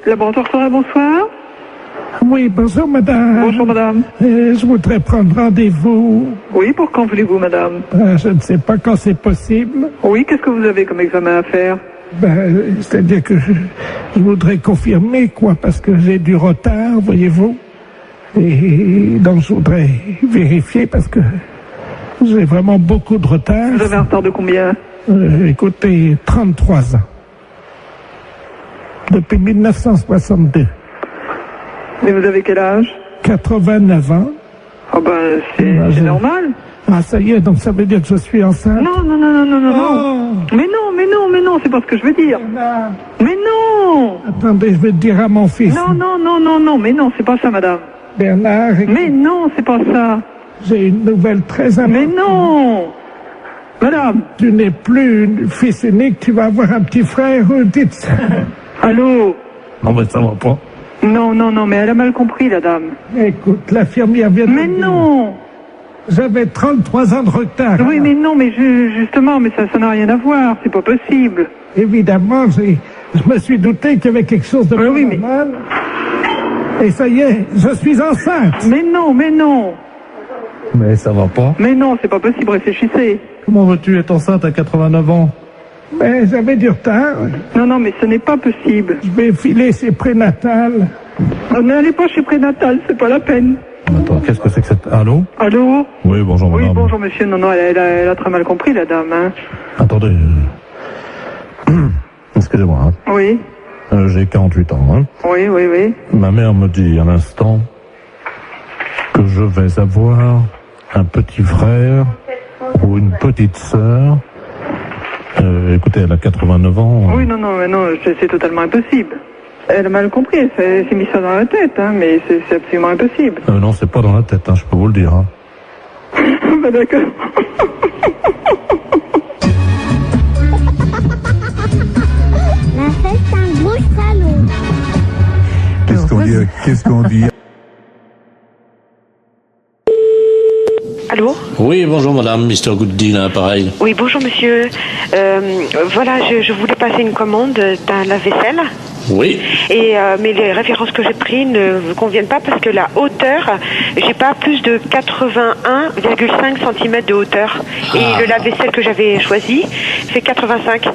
Laboratoire Forêt, bonsoir. Oui, bonjour madame. Bonjour madame. Je voudrais prendre rendez-vous. Oui, pour quand voulez-vous madame? Je ne sais pas quand c'est possible. Oui, qu'est-ce que vous avez comme examen à faire? C'est-à-dire que je voudrais confirmer, quoi, parce que j'ai du retard, voyez-vous. Et donc je voudrais vérifier parce que j'ai vraiment beaucoup de retard. Vous avez un retard de combien? Écoutez, 33 ans. Depuis 1962. Mais vous avez quel âge? 89 ans. Ah ben, c'est normal. Ah, ça y est, donc ça veut dire que je suis enceinte? Non. Mais non, c'est pas ce que je veux dire. Bernard. Mais non! Attendez, je vais te dire à mon fils. Non, mais non, c'est pas ça madame. Bernard, écoute, Mais non, c'est pas ça. j'ai une nouvelle très importante. Mais non! Madame, Tu n'es plus une fils unique, tu vas avoir un petit frère ou une petite sœur. allô? Non, mais ça va pas. Non, mais elle a mal compris la dame. Écoute, l'infirmière vient de Mais me dire. non! J'avais 33 ans de retard. Oui, mais non, mais justement, mais ça n'a rien à voir, c'est pas possible. Évidemment, je me suis douté qu'il y avait quelque chose de Oui, mais- normal. Et ça y est, je suis enceinte. Mais non. Mais ça va pas. Mais non, c'est pas possible, réfléchissez. Comment veux-tu être enceinte à 89 ans? Mais j'avais du retard. Non, mais ce n'est pas possible. Je vais filer chez prénatal. N'allez pas chez prénatal, c'est pas la peine. Attends, qu'est-ce que c'est que cette... Allô? Allô? Oui, bonjour Oui, madame. bonjour monsieur. Non, elle a très mal compris la dame, hein. Attendez. Excusez-moi, hein. Oui, J'ai 48 ans, hein. oui. Ma mère me dit à l'instant que je vais avoir un petit frère ou une petite sœur. Écoutez, elle a 89 ans. Oui, non, mais non, c'est totalement impossible. Elle a mal compris, elle s'est mis ça dans la tête, hein, mais c'est absolument impossible. Non, c'est pas dans la tête, hein, je peux vous le dire. Hein. Bah d'accord. La fête, c'est un gros salon. Qu'est-ce qu'on dit Allô? Oui, bonjour madame, Mr. Gooddeal, hein, pareil. Oui, bonjour monsieur. Voilà, je voulais passer une commande d'un lave-vaisselle. Oui, Mais les références que j'ai prises ne vous conviennent pas parce que la hauteur, j'ai pas plus de 81,5 cm de hauteur. Et le lave-vaisselle que j'avais choisi fait 85.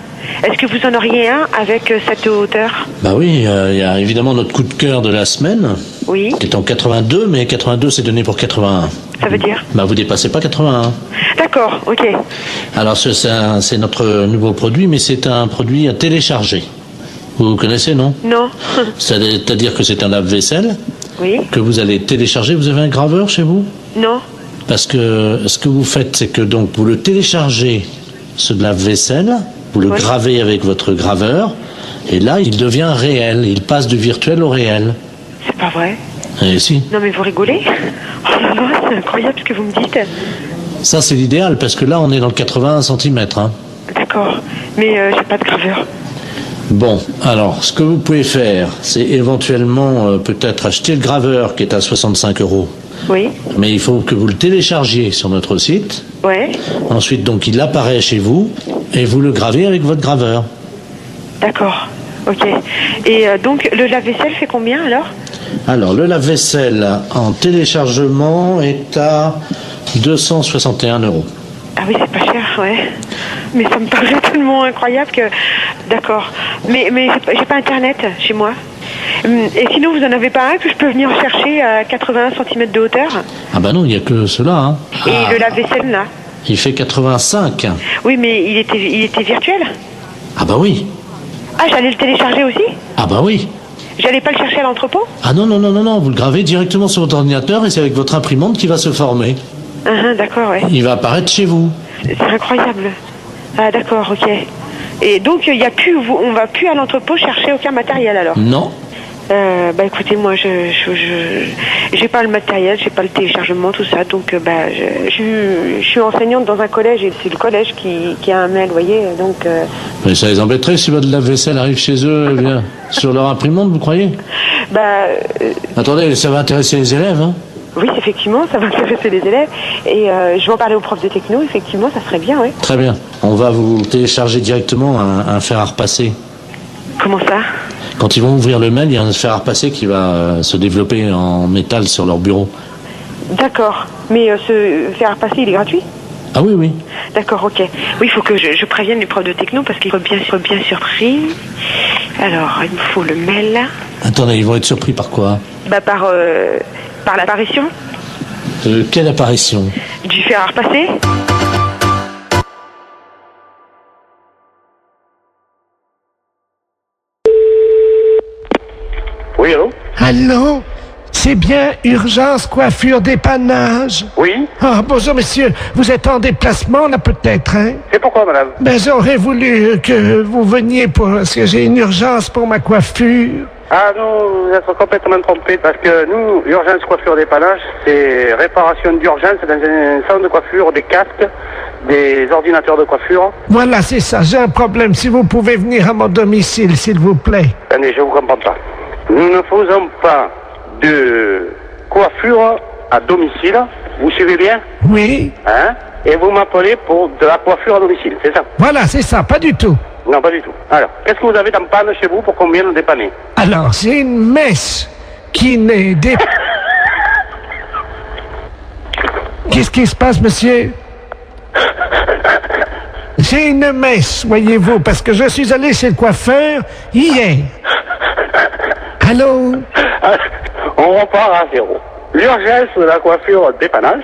Est-ce que vous en auriez un avec cette hauteur? bah oui, il y a évidemment notre coup de cœur de la semaine, Oui. qui est en 82, mais 82 c'est donné pour 81. Ça veut dire? Bah vous dépassez pas 81. D'accord, ok. Alors c'est notre nouveau produit, mais c'est un produit à télécharger. Vous connaissez, non? Non. C'est-à-dire que c'est un lave-vaisselle Oui. que vous allez télécharger. Vous avez un graveur chez vous? Non. Parce que ce que vous faites, c'est que donc vous le téléchargez, ce lave-vaisselle, vous le Oui. gravez avec votre graveur, et là, il devient réel. Il passe du virtuel au réel. C'est pas vrai. Et si. Non mais vous rigolez? Oh là là, c'est incroyable ce que vous me dites. Ça, c'est l'idéal, parce que là, on est dans le 81 cm. Hein. D'accord. Mais j'ai pas de graveur. Bon, alors, ce que vous pouvez faire, c'est éventuellement peut-être acheter le graveur qui est à 65 €. Oui. Mais il faut que vous le téléchargiez sur notre site. Ouais. Ensuite, donc, il apparaît chez vous et vous le gravez avec votre graveur. D'accord. Ok. Et donc le lave-vaisselle fait combien alors? Alors, le lave-vaisselle en téléchargement est à 261 €. Ah oui, c'est pas cher, ouais. Mais ça me paraît tellement incroyable que... D'accord. Mais j'ai pas internet chez moi. Et sinon, vous en avez pas un que je peux venir chercher à 81 cm de hauteur? Ah bah non, il n'y a que cela. Hein. Et le lave-vaisselle, là? Il fait 85. Oui, mais il était virtuel? Ah bah oui. Ah, j'allais le télécharger aussi? Ah bah oui. J'allais pas le chercher à l'entrepôt? Ah non, vous le gravez directement sur votre ordinateur et c'est avec votre imprimante qui va se former. D'accord, ouais. Il va apparaître chez vous. C'est incroyable. Ah, d'accord, ok. Et donc, il y a plus, on va plus à l'entrepôt chercher aucun matériel alors? Non. Bah écoutez, moi j'ai pas le matériel, j'ai pas le téléchargement, tout ça, donc je suis enseignante dans un collège et c'est le collège qui a un mail, vous voyez, donc... Mais ça les embêterait si votre lave-vaisselle arrive chez eux sur leur imprimante, vous croyez? Bah... Attendez, ça va intéresser les élèves, hein? Oui, effectivement, ça va intéresser les élèves. Et je vais en parler au prof de techno, effectivement, ça serait bien, oui. Très bien. On va vous télécharger directement un fer à repasser. Comment ça? Quand ils vont ouvrir le mail, il y a un fer à repasser qui va se développer en métal sur leur bureau. D'accord. Mais ce fer à repasser, il est gratuit? Ah oui, oui. D'accord, ok. Oui, il faut que je prévienne les profs de techno parce qu'ils sont bien surpris. Alors, il me faut le mail. Attendez, ils vont être surpris par quoi? Par l'apparition Quelle apparition? du fer à repasser. Oui, allô? Allô? C'est bien urgence coiffure dépannage? Oui? Ah, bonjour monsieur, vous êtes en déplacement là peut-être, hein? C'est pourquoi, madame? Ben j'aurais voulu que vous veniez parce que j'ai une urgence pour ma coiffure. Ah non, vous êtes complètement trompé parce que nous, urgence coiffure dépannage, c'est réparation d'urgence dans un salon de coiffure, des casques, des ordinateurs de coiffure. Voilà, c'est ça, j'ai un problème. Si vous pouvez venir à mon domicile, s'il vous plaît. Attendez, je vous comprends pas. Nous ne faisons pas de coiffure à domicile. Vous suivez bien? Oui? Hein? Et vous m'appelez pour de la coiffure à domicile, c'est ça? Voilà, c'est ça, pas du tout. Non, pas du tout. Alors, qu'est-ce que vous avez dans panne chez vous pour qu'on vienne dépanner? Alors, c'est une messe qui n'est dé... Qu'est-ce qui se passe, monsieur? J'ai une messe, voyez-vous, parce que je suis allé chez le coiffeur hier. Allô? On repart à zéro. L'urgence de la coiffure dépannage,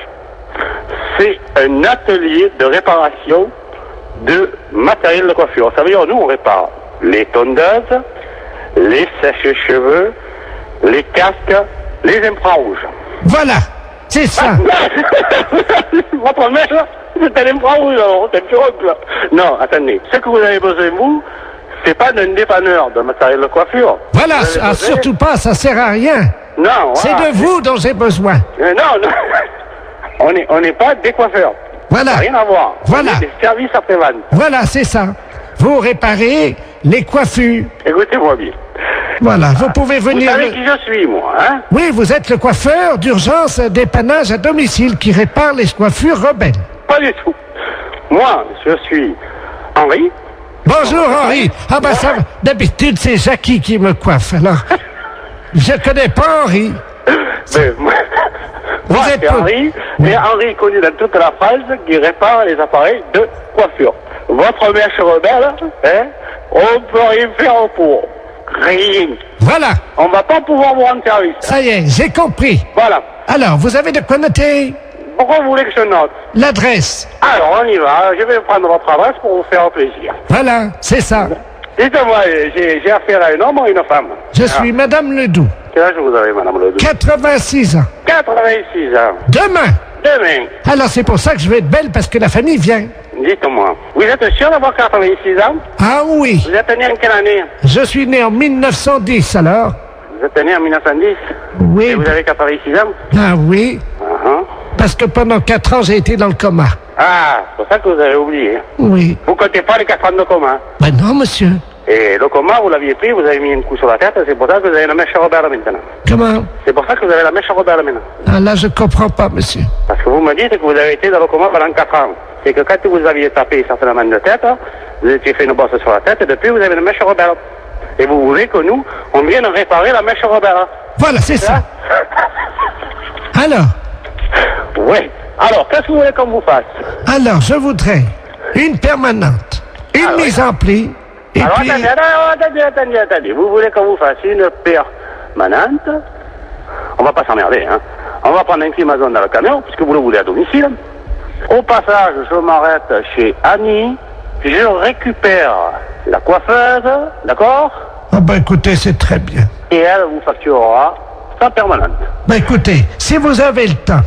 c'est un atelier de réparation de matériel de coiffure. Ça veut dire, nous, on répare les tondeuses, les sèches-cheveux, les casques, les infrarouges. Voilà, c'est ça. Votre mère, c'est un infrarouge, alors, c'est un pirogue, là. Non, attendez. Ce que vous avez besoin, vous, c'est pas d'un dépanneur de matériel de coiffure. Voilà, Vous avez ah, besoin- surtout pas, ça sert à rien. Non, C'est voilà. de vous dont j'ai besoin. Non, non. On n'est pas des coiffeurs. Voilà. Ça n'a rien à voir. Voilà. On est des services après-vente. Voilà, c'est ça. Vous réparez les coiffures. Écoutez-moi bien. Voilà, vous pouvez Vous venir... savez qui je suis, moi, hein? Oui, vous êtes le coiffeur d'urgence dépannage à domicile qui répare les coiffures rebelles. Pas du tout. Moi, je suis Henri. Bonjour Henri. Ah ben ça, d'habitude c'est Jackie qui me coiffe, alors... Je connais pas Henri. Mais, moi, êtes c'est pas- Henri. Et Henri connu dans toute la France qui répare les appareils de coiffure. Votre mèche rebelle, hein? On peut rien faire pour. Rien. Voilà, On va pas pouvoir vous rendre service. ça y est, j'ai compris. Voilà. Alors, vous avez de quoi noter Pourquoi vous voulez que je note? l'adresse. Alors, on y va. Je vais prendre votre adresse pour vous faire plaisir. Voilà, c'est ça. Dites-moi, j'ai affaire à un homme ou à une femme? Je suis Madame Ledoux, Quel âge vous avez, madame Ledoux? 86 ans. 86 ans. Demain. Demain, Alors c'est pour ça que je vais être belle parce que la famille vient. dites-moi, vous êtes sûr d'avoir 86 ans? Ah oui, Vous êtes né en quelle année? je suis né en 1910 alors. Vous êtes né en 1910? Et Oui, vous avez 86 ans? ah oui, Uh-huh. parce que pendant 4 ans j'ai été dans le coma. Ah, c'est pour ça que vous avez oublié. Oui. Vous comptez pas les 4 ans de coma. Ben non monsieur. Et le coma, vous l'aviez pris, vous avez mis un coup sur la tête, c'est pour ça que vous avez la mèche rebelle maintenant. Comment? C'est pour ça que vous avez la mèche rebelle maintenant. Ah là je comprends pas monsieur. Parce que vous me dites que vous avez été dans le coma pendant 4 ans. C'est que quand vous aviez tapé certainement de tête, vous étiez fait une bosse sur la tête, et depuis vous avez une mèche rebelle. Et vous voulez que nous, on vienne réparer la mèche rebelle. Voilà, c'est ça. Alors, Oui. Alors, qu'est-ce que vous voulez qu'on vous fasse? alors je voudrais une permanente, une mise en pli, et Alors, puis... attendez. Vous voulez qu'on vous fasse une permanente? On va pas s'emmerder, hein. On va prendre un climason dans le camion, puisque vous le voulez à domicile. Au passage, je m'arrête chez Annie. Je récupère la coiffeuse, d'accord? Ah ben écoutez, c'est très bien. Et elle vous facturera sa permanente. Ben écoutez, si vous avez le temps,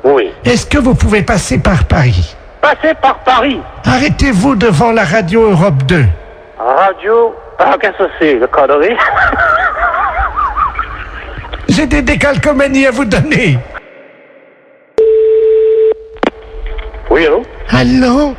Oui. est-ce que vous pouvez passer par Paris? Passez par Paris. Arrêtez-vous devant la radio Europe 2. Radio... Ah, qu'est-ce que c'est, le connerie? J'ai des décalcomanies à vous donner. Oui, allô? Allô?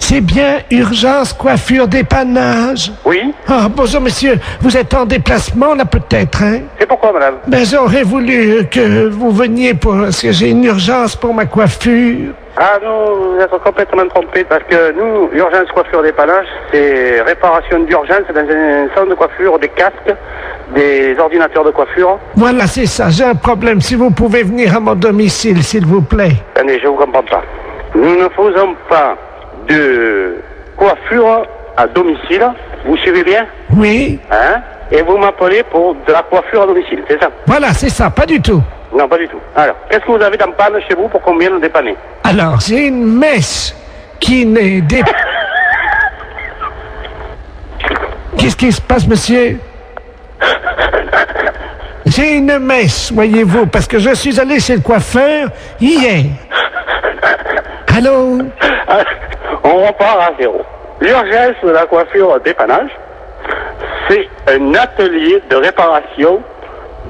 C'est bien urgence, coiffure, dépannage. Oui. Ah, bonjour monsieur, vous êtes en déplacement là peut-être, hein? C'est pourquoi, madame? Ben j'aurais voulu que vous veniez parce que j'ai une urgence pour ma coiffure. Ah non, vous êtes complètement trompé parce que nous, urgence coiffure dépannage, c'est réparation d'urgence dans un salon de coiffure, des casques, des ordinateurs de coiffure. Voilà, c'est ça, j'ai un problème. Si vous pouvez venir à mon domicile, s'il vous plaît. Attendez, je vous comprends pas. Nous ne faisons pas de coiffure à domicile, vous suivez bien? Oui, Hein? Et vous m'appelez pour de la coiffure à domicile, c'est ça? voilà, c'est ça, pas du tout. Non, pas du tout. Alors, qu'est-ce que vous avez dans panne chez vous pour qu'on vienne dépanner? Alors, j'ai une mèche qui n'est dé... Qu'est-ce qui se passe, monsieur? J'ai une mèche, voyez-vous, parce que je suis allé chez le coiffeur hier. Allô? On repart à zéro. L'urgence de la coiffure dépannage, c'est un atelier de réparation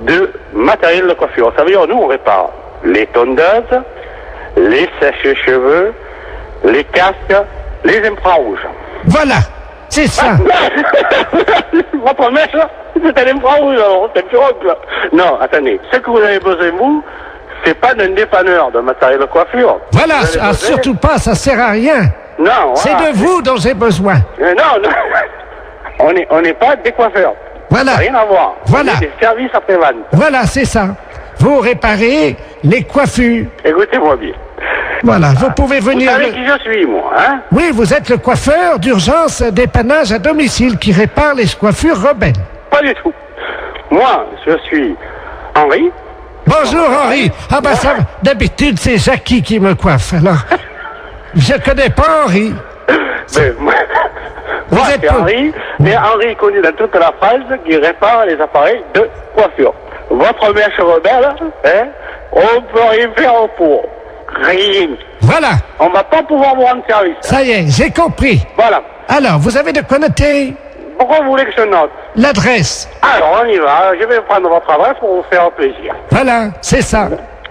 de matériel de coiffure. Ça veut dire, nous, on répare les tondeuses, les sèches-cheveux, les casques, les infrarouges. Voilà, c'est ça. Votre mèche, c'est un infrarouge, alors, c'est un pirogue, là. Non, attendez. Ce que vous avez besoin, vous, c'est pas d'un dépanneur de matériel de coiffure. Voilà, Vous avez ah, besoin- surtout pas, ça sert à rien. Non, C'est voilà. de vous dont j'ai besoin. Non, non. On n'est pas des coiffeurs. Voilà. Ça n'a rien à voir. Voilà. On est des services après-vente. Voilà, c'est ça. Vous réparez les coiffures. Écoutez-moi bien. Voilà, vous pouvez Vous venir... savez qui je suis, moi, hein? Oui, vous êtes le coiffeur d'urgence dépannage à domicile qui répare les coiffures rebelles. Pas du tout. Moi, je suis Henri. Bonjour Henri. Ah ben ça, d'habitude c'est Jackie qui me coiffe. Alors, je connais pas Henri. Ben, moi, Vous êtes c'est pas- Henri, mais Henri est connu dans toute la France qui répare les appareils de coiffure. Votre mèche rebelle, hein, on peut rien faire pour. Rien. Voilà, On va pas pouvoir vous rendre service. ça y est, j'ai compris. Voilà. Alors, vous avez de quoi noter Pourquoi vous voulez que je note? l'adresse. Alors, on y va. Je vais prendre votre adresse pour vous faire plaisir. Voilà, c'est ça.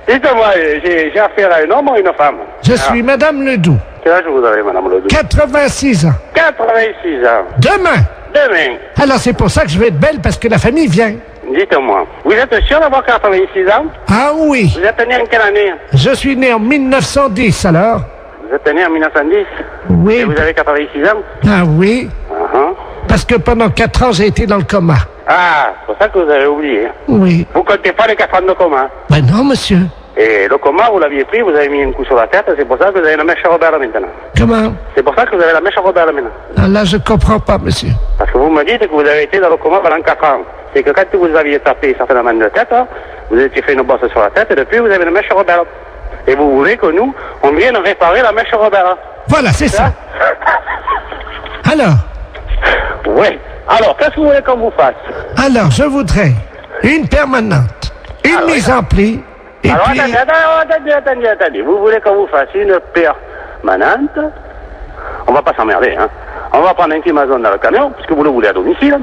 Dites-moi, j'ai affaire à un homme ou une femme? Je suis Madame Ledoux, Quel âge vous avez, madame Ledoux? 86 ans. 86 ans. Demain. Demain, Alors c'est pour ça que je vais être belle parce que la famille vient. dites-moi, vous êtes sûr d'avoir 86 ans? Ah oui, Vous êtes né en quelle année? je suis né en 1910 alors. Vous êtes né en 1910? Oui. Et vous avez 86 ans? Ah oui, Uh-huh. parce que pendant 4 ans j'ai été dans le coma. Ah, c'est pour ça que vous avez oublié. Oui. Vous comptez pas les 4 ans de coma. Ben non monsieur. Et le coma, vous l'aviez pris, vous avez mis un coup sur la tête, c'est pour ça que vous avez la mèche rebelle maintenant. Comment? C'est pour ça que vous avez la mèche rebelle maintenant. Ah, là je comprends pas monsieur. Parce que vous me dites que vous avez été dans le coma pendant 4 ans. C'est que quand vous aviez tapé certainement de tête, hein, vous étiez fait une bosse sur la tête et depuis vous avez une mèche rebelle. Et vous voulez que nous, on vienne réparer la mèche rebelle. Voilà, c'est ça. Alors, Oui. Alors, qu'est-ce que vous voulez qu'on vous fasse? alors je voudrais une permanente, une mise en pli, et Alors, puis... attendez. Vous voulez qu'on vous fasse une permanente? On va pas s'emmerder, hein. On va prendre un Amazon dans le camion, puisque vous le voulez à domicile.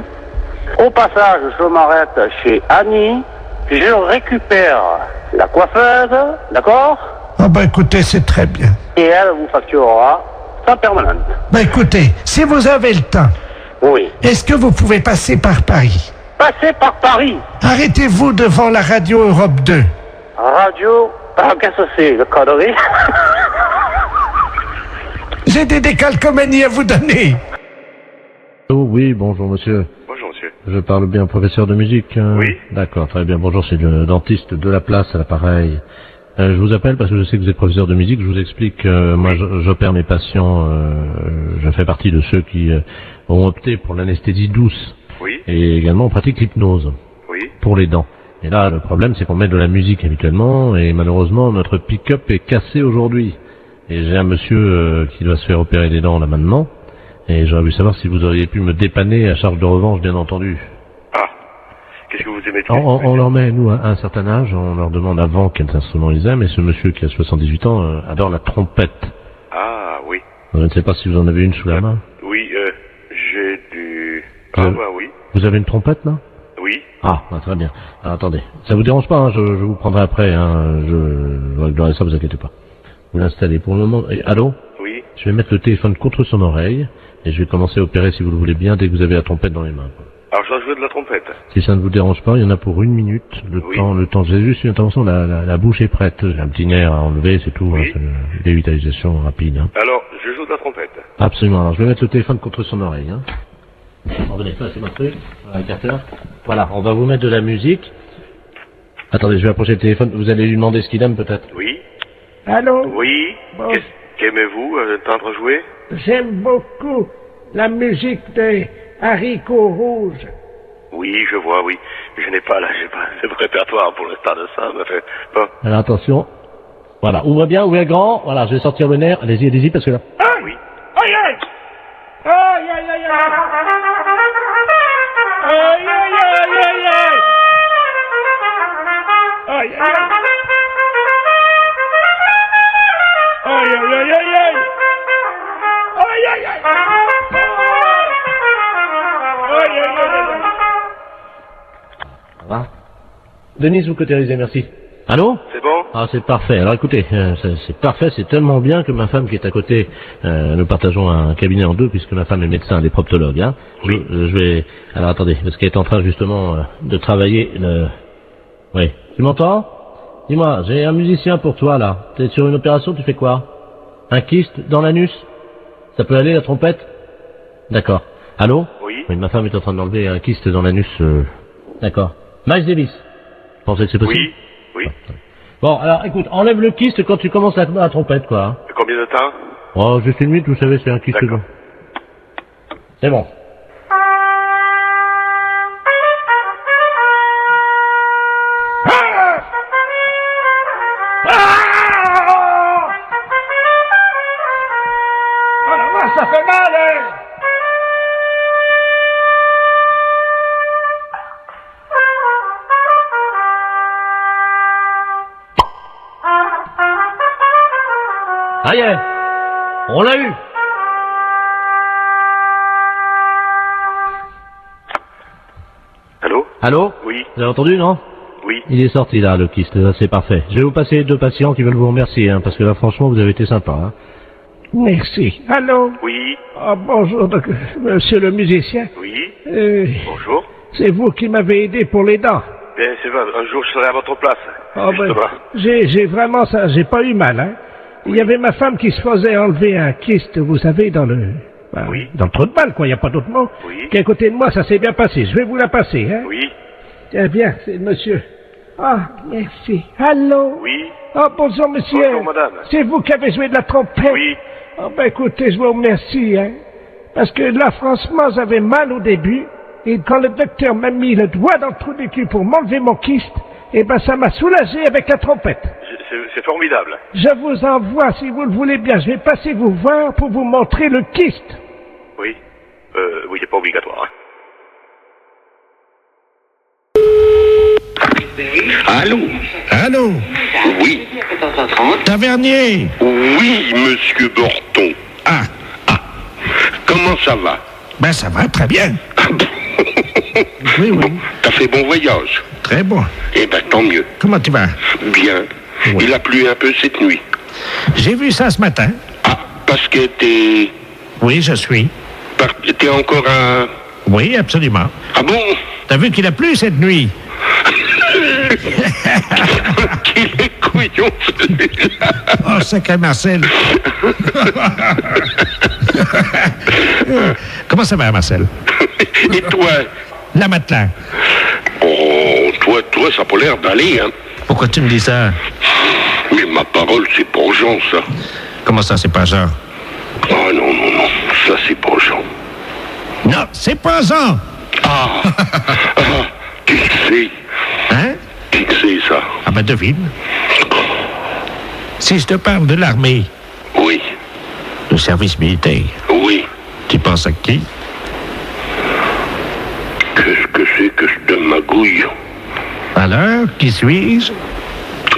Au passage, je m'arrête chez Annie. Je récupère la coiffeuse, d'accord? Ah ben écoutez, c'est très bien. Et elle vous facturera sa permanente. Ben écoutez, si vous avez le temps, Oui. est-ce que vous pouvez passer par Paris? Passez par Paris. Arrêtez-vous devant la radio Europe 2. Radio. Ah, qu'est-ce que c'est, le connerie? J'ai des décalcomanies à vous donner. Oh oui, bonjour monsieur. Bonjour monsieur. Je parle bien professeur de musique. Oui. D'accord, très bien. Bonjour, c'est le dentiste de la place à l'appareil. Je vous appelle parce que je sais que vous êtes professeur de musique. Je vous explique, moi j'opère mes patients, je fais partie de ceux qui ont opté pour l'anesthésie douce. Oui. Et également on pratique l'hypnose Oui. pour les dents. Et là, le problème c'est qu'on met de la musique habituellement et malheureusement notre pick-up est cassé aujourd'hui. Et j'ai un monsieur qui doit se faire opérer des dents là maintenant. Et j'aurais voulu savoir si vous auriez pu me dépanner à charge de revanche, bien entendu. Ah. Qu'est-ce que vous aimez de On leur met, nous, à un certain âge, on leur demande avant quels instruments ils aiment, et ce monsieur qui a 78 ans adore la trompette. Ah, oui. Je ne sais pas si vous en avez une sous la main. Oui, j'ai du... Vous Ah, avez- bah oui. Vous avez une trompette, là? Oui. Ah, très bien. Alors, attendez. Ça vous dérange pas, hein, je vous prendrai après, hein, je réglerai ça, vous inquiétez pas. Vous l'installez pour le moment. Allô? Oui. je vais mettre le téléphone contre son oreille et je vais commencer à opérer si vous le voulez bien dès que vous avez la trompette dans les mains. Alors je dois jouer de la trompette. Si ça ne vous dérange pas, il y en a pour 1 minute. Le temps, j'ai juste une intervention, la bouche est prête. J'ai un petit nerf à enlever, c'est tout. Oui. Hein, c'est une dévitalisation rapide. Hein. Alors, je joue de la trompette. Absolument. Alors, je vais mettre le téléphone contre son oreille. Hein. Revenez, ça c'est mon truc. Voilà, l'écarteur. Voilà, on va vous mettre de la musique. Attendez, je vais approcher le téléphone. Vous allez lui demander ce qu'il aime peut-être. Oui. Allô? Oui. Bon. Qu'aimez-vous entendre jouer? J'aime beaucoup la musique des haricots rouges. Oui, je vois, oui. Je n'ai pas de répertoire pour l'instant de ça. Mais fait, bon. Alors attention. Voilà, ouvrez bien, ouvrez grand. Voilà, je vais sortir le nerf. Allez-y, allez-y, parce que là... Aïe! Oui. Aïe, aïe! Aïe, aïe, aïe, aïe! Aïe, aïe, aïe, aïe, aïe! Aïe, aïe, aïe! Aïe, aïe, aïe, aïe, aïe! Aïe, aïe, aïe! Aïe, aïe, aïe! Voilà. Denise, vous cautérisez, merci. Allô? C'est bon? Ah, c'est parfait. Alors écoutez, c'est parfait, c'est tellement bien que ma femme qui est à côté, nous partageons un cabinet en deux puisque ma femme est médecin, elle est proctologue. Hein. Oui. Je vais... Alors attendez, parce qu'elle est en train justement de travailler le... Oui. Tu m'entends? Dis-moi, j'ai un musicien pour toi là. T'es sur une opération, tu fais quoi? Un kyste dans l'anus? Ça peut aller la trompette? D'accord. Allô? Oui. Oui, ma femme est en train d'enlever un kyste dans l'anus. D'accord. Miles Davis. Vous pensez que c'est possible? Oui. Oui. Bon, alors écoute, enlève le kyste quand tu commences la trompette, quoi. Hein. Combien de temps? Oh, juste 1 minute, vous savez, c'est un kyste. D'accord. C'est bon. Oh la vache, ça fait mal, hein! Ça y est, on l'a eu. Allô? Allô? Oui. Vous avez entendu, non? Oui. Il est sorti là, le kyste, là, c'est parfait. Je vais vous passer 2 patients qui veulent vous remercier, hein, parce que là, franchement, vous avez été sympa. Hein. Merci. Allô? Oui. Ah, bonjour, monsieur le musicien. Oui. Bonjour. Bonjour. C'est vous qui m'avez aidé pour les dents. Bien, c'est vrai. Un jour, je serai à votre place. Ah, ben, Justement. j'ai vraiment ça, j'ai pas eu mal, hein. Il y avait ma femme qui se faisait enlever un kyste, vous savez, dans le... ben, Oui. dans le trou de balle, quoi, il n'y a pas d'autre mot. Oui. Qui est à côté de moi, ça s'est bien passé. Je vais vous la passer, hein. Oui. Tiens, bien, c'est le monsieur. Ah, merci. Allô? Oui. Ah, bonjour, monsieur. Bonjour, madame. C'est vous qui avez joué de la trompette? Oui. Ah, ben, écoutez, je vous remercie, hein. Parce que là, franchement, j'avais mal au début. Et quand le docteur m'a mis le doigt dans le trou du cul pour m'enlever mon kyste, eh ben, ça m'a soulagé avec la trompette. C'est formidable. Je vous envoie, si vous le voulez bien, je vais passer vous voir pour vous montrer le kyste. Oui. Oui, c'est pas obligatoire. Hein. Allô? Allô? Oui. Tavernier? Oui, monsieur Borton. Ah, Comment ça va? ben ça va très bien. Oui, oui. T'as fait bon voyage? Très bon. Eh ben, tant mieux. Comment tu vas? Bien. Oui. Il a plu un peu cette nuit. J'ai vu ça ce matin. Ah, parce que t'es... Oui, je suis. T'es encore un... Oui, absolument. Ah bon? T'as vu qu'il a plu cette nuit? Qu'il est couillon, celui-là. Oh, sacré Marcel. Comment ça va, Marcel? Et toi? La matelas. Oh, toi, ça a pas l'air d'aller, hein. Pourquoi tu me dis ça? Mais ma parole, c'est pas Jean, ça. Comment ça, c'est pas Jean? Ah non, ça c'est pas Jean. Non, c'est pas Jean. Ah, qui c'est? Hein? Qui c'est, ça? Ah ben devine. Si je te parle de l'armée, Oui, du service militaire, oui. tu penses à qui? Qu'est-ce que c'est que cette magouille? Alors, qui suis-je?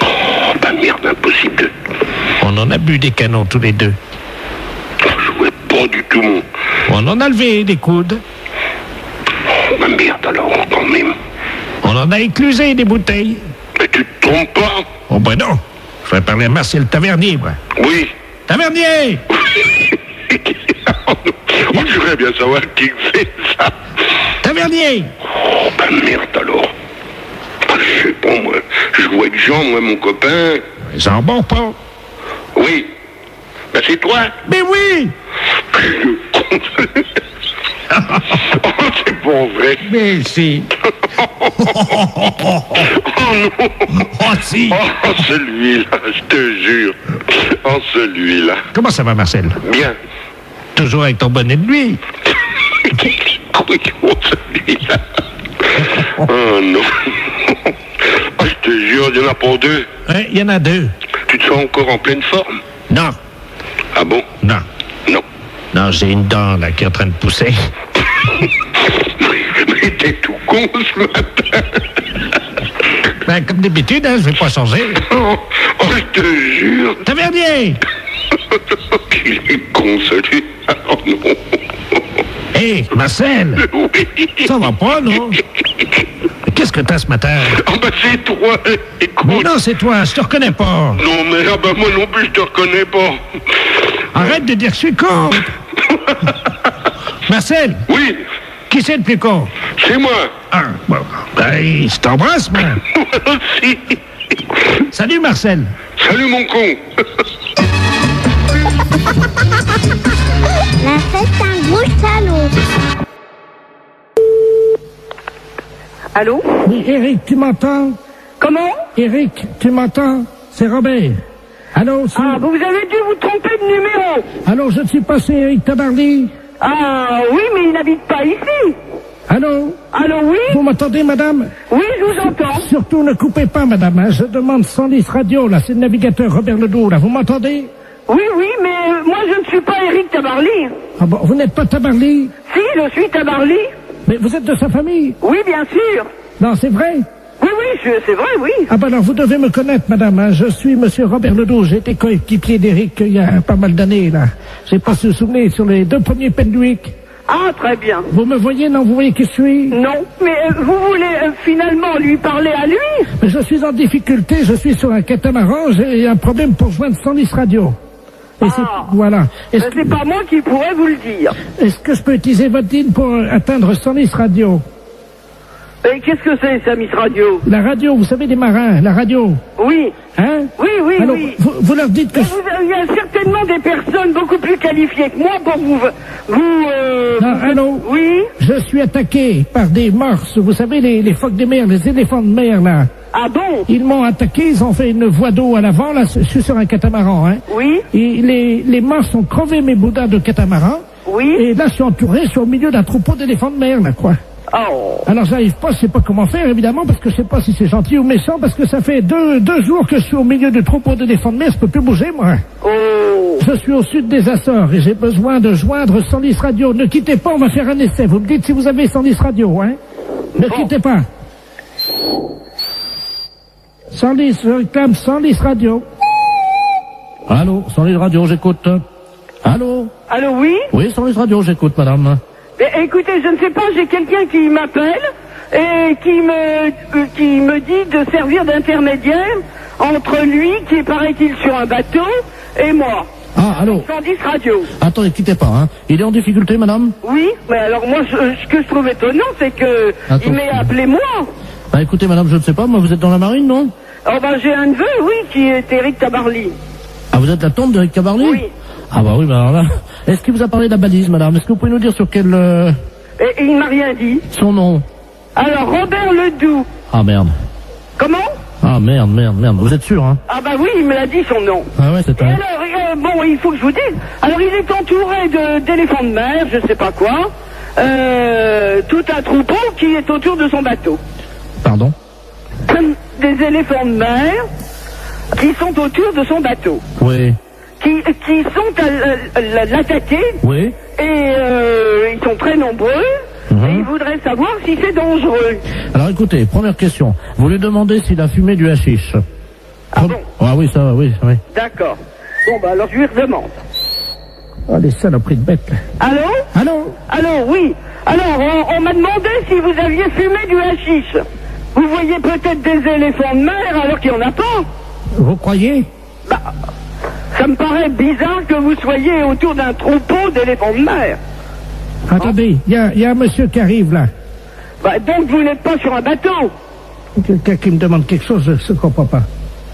Oh, bah merde, impossible. On en a bu des canons tous les deux. Je voulais pas du tout mon... On en a levé des coudes. Oh, bah merde, alors, quand même. On en a éclusé des bouteilles. Mais tu te trompes pas? Oh ben non. Je vais parler à Marcel Tavernier, moi. Oui. Tavernier! Moi, je voudrais bien savoir qui fait ça. Tavernier! Oh, ben merde alors. Je sais pas, moi. Je vois de Jean, moi, mon copain. Jean Bonport. Oui. Ben c'est toi. Mais oui! Le con. Oh, c'est pas vrai. Mais si. Oh non. Oh si. Oh, celui-là, je te jure. Oh, celui-là. Comment ça va, Marcel? Bien. Toujours avec ton bonnet de nuit. Couillon, celui-là. Oh non. Oh, je te jure, il n'y en a pas deux. Hein, il y en a deux. Tu te sens encore en pleine forme? Non. Ah bon? Non. Non. Non, j'ai une dent, là, qui est en train de pousser. Mais t'es tout con ce matin. Ben, comme d'habitude, hein, je vais pas changer. Oh, je te jure. Tavernier! Qu'il est con, celui-là. Oh non. Hé, Marcel! Oui. Ça va pas, non? Qu'est-ce que t'as ce matin? Ah ben c'est toi, écoute. Mais non, c'est toi, je te reconnais pas. Non mais ah ben moi non plus je te reconnais pas. Arrête de dire que je suis con. Marcel, Oui, qui c'est le plus con? c'est moi. Ah, bon, ben, je t'embrasse, moi. Moi aussi. Salut, Marcel. Salut mon con. La fête, c'est un gros salaud. Allô? Oui, Eric, tu m'entends? Comment? Eric, tu m'entends? C'est Robert. Allô, c'est... Ah, vous avez dû vous tromper de numéro. Allô, je ne suis pas, c'est Eric Tabarly. Ah, oui, mais il n'habite pas ici. Allô? Allô, oui? Vous m'entendez, madame? Oui, je vous entends. Surtout, ne coupez pas, madame, hein. Je demande 110 radio, là, c'est le navigateur Robert Ledoux, là. Vous m'entendez? Oui, oui, mais moi je ne suis pas Eric Tabarly. Ah bon, vous n'êtes pas Tabarly? Si, je suis Tabarly. Mais vous êtes de sa famille? Oui, bien sûr. Non, c'est vrai? Oui, oui, c'est vrai, oui. Ah ben alors, vous devez me connaître, madame, hein. Je suis monsieur Robert Ledoux. J'ai été coéquipier d'Eric il y a pas mal d'années, là. Je sais pas si vous vous souvenez, sur les 2 premiers Penduic. Ah, très bien. Vous me voyez, non? Vous voyez qui je suis? Non, mais vous voulez finalement lui parler à lui? Mais je suis en difficulté, je suis sur un catamaran, j'ai un problème pour joindre 110 radio. Et c'est... Voilà. Est-ce C'est pas moi qui pourrais vous le dire. Est-ce que je peux utiliser votre ligne pour atteindre 110 radio? Et qu'est-ce que c'est, ça, Miss Radio? La radio, vous savez, des marins, la radio. Oui. Hein? Oui, oui, Alors, oui. vous leur dites que... Il y a certainement des personnes beaucoup plus qualifiées que moi pour Non, allô? Oui? Je suis attaqué par des morses, vous savez, les phoques de mer, les éléphants de mer, là. Ah bon? Ils m'ont attaqué, ils ont fait une voie d'eau à l'avant, là, je suis sur un catamaran, hein. Oui? Et les morses ont crevé mes boudins de catamaran. Oui? Et là, je suis entouré, je suis au milieu d'un troupeau d'éléphants de mer, là, quoi. Oh. Alors j'arrive pas, je sais pas comment faire, évidemment, parce que je sais pas si c'est gentil ou méchant, parce que ça fait deux jours que je suis au milieu du troupeau d'éléphants de mer, je peux plus bouger, moi. Oh. Je suis au sud des Açores et j'ai besoin de joindre 110 radio. Ne quittez pas, on va faire un essai. Vous me dites si vous avez 110 radio, hein? Ne quittez pas. 110, je réclame 110 radio. Allô, 110 radio, j'écoute. Allô? Allô, oui? Oui, 110 radio, j'écoute, madame. Écoutez, je ne sais pas, j'ai quelqu'un qui m'appelle et qui me dit de servir d'intermédiaire entre lui, qui est, paraît-il, sur un bateau, et moi. Ah, allô? 110 radio. Attendez, quittez pas, hein. Il est en difficulté, madame? Oui, mais alors moi, ce que je trouve étonnant, c'est que il m'ait appelé moi. Bah écoutez, madame, je ne sais pas, moi vous êtes dans la marine, non? Oh ben j'ai un neveu, oui, qui est Eric Tabarly. Ah, vous êtes la tante d'Eric Tabarly? Oui. Ah bah oui, bah alors là... Est-ce qu'il vous a parlé de la balise, madame? Est-ce que vous pouvez nous dire sur quel... Et il m'a rien dit. Son nom? Alors, Robert Ledoux. Ah merde. Comment? Ah merde. Vous êtes sûr, hein? Ah bah oui, il me l'a dit son nom. Ah ouais, c'est Et un... alors, bon, il faut que je vous dise. Alors, il est entouré d'éléphants de mer, je sais pas quoi. Tout un troupeau qui est autour de son bateau. Pardon? Des éléphants de mer qui sont autour de son bateau. Oui. Qui sont à l'attaquer. Oui. Et ils sont très nombreux. Et ils voudraient savoir si c'est dangereux. Alors écoutez, première question. Vous lui demandez s'il a fumé du hashish. Ah bon? Ah oui, ça, oui. D'accord. Bon, bah alors je lui redemande. Ah, les saloperies de bêtes. Allô? Allô? Allô, oui. Alors, on m'a demandé si vous aviez fumé du hashish. Vous voyez peut-être des éléphants de mer alors qu'il n'y en a pas. Vous croyez? Bah, Ça me paraît bizarre que vous soyez autour d'un troupeau d'éléphants de mer. Attendez, il y a un monsieur qui arrive là. Bah, donc vous n'êtes pas sur un bateau. Quelqu'un qui me demande quelque chose, je ne comprends pas.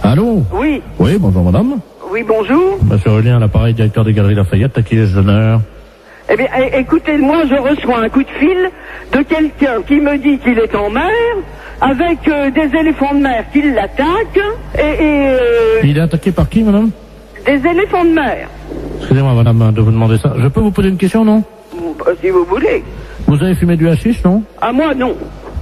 Allô? Oui. Oui, bonjour madame. Oui, bonjour. Monsieur Aurélien, l'appareil, directeur des Galeries Lafayette, à qui ai-je l'honneur? Eh bien, écoutez-moi, je reçois un coup de fil de quelqu'un qui me dit qu'il est en mer, avec des éléphants de mer qui l'attaquent, Il est attaqué par qui, madame? des éléphants de mer. Excusez-moi, madame, de vous demander ça. Je peux vous poser une question, non? Si vous voulez. Vous avez fumé du hashish, non? À moi, non.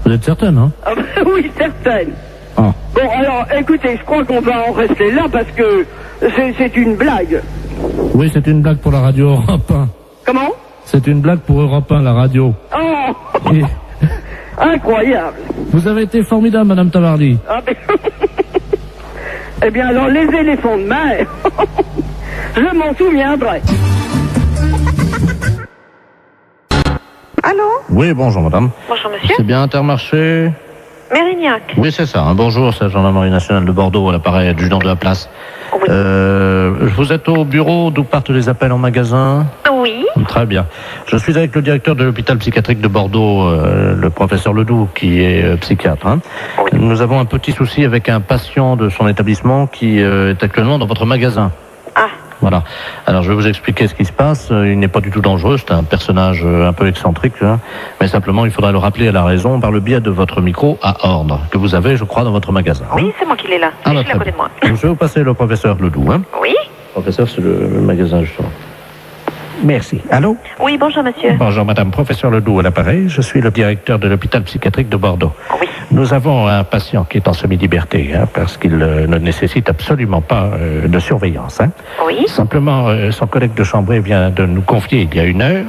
Vous êtes certaine, hein? Ah, bah, oui, certaine. Ah. Bon, alors, écoutez, je crois qu'on va en rester là parce que c'est une blague. Oui, c'est une blague pour la radio Europe 1. Comment? C'est une blague pour Europe 1, la radio. Oh Et incroyable. vous avez été formidable, madame Tavarly. Ah, ben... eh bien, alors, les éléphants de mer, je m'en souviendrai. Allô? Oui, bonjour, madame. Bonjour, monsieur. C'est bien Intermarché? Mérignac. Oui, c'est ça. Bonjour, c'est la gendarmerie nationale de Bordeaux, à l'appareil adjudant de la place. Oui. Vous êtes au bureau d'où partent les appels en magasin? Oui. Très bien. Je suis avec le directeur de l'hôpital psychiatrique de Bordeaux, le professeur Ledoux, qui est psychiatre. Hein. Oui. Nous avons un petit souci avec un patient de son établissement qui est actuellement dans votre magasin. Ah. Voilà. Alors je vais vous expliquer ce qui se passe. Il n'est pas du tout dangereux, c'est un personnage un peu excentrique, hein. Mais simplement il faudra le rappeler à la raison par le biais de votre micro à ordre, que vous avez, je crois, dans votre magasin. Oui, hein. c'est moi qui l'ai là. Ah, Je bah, suis à très côté de bien. moi. Je vais vous passer le professeur Ledoux. Hein. Oui. Professeur, c'est le magasin, justement. Merci. Allô? Oui, bonjour, monsieur. Bonjour madame, professeur Ledoux à l'appareil, je suis le directeur de l'hôpital psychiatrique de Bordeaux. Oui. Nous avons un patient qui est en semi-liberté, hein, parce qu'il ne nécessite absolument pas de surveillance. Hein. Oui. Simplement, son collègue de chambrée vient de nous confier il y a une heure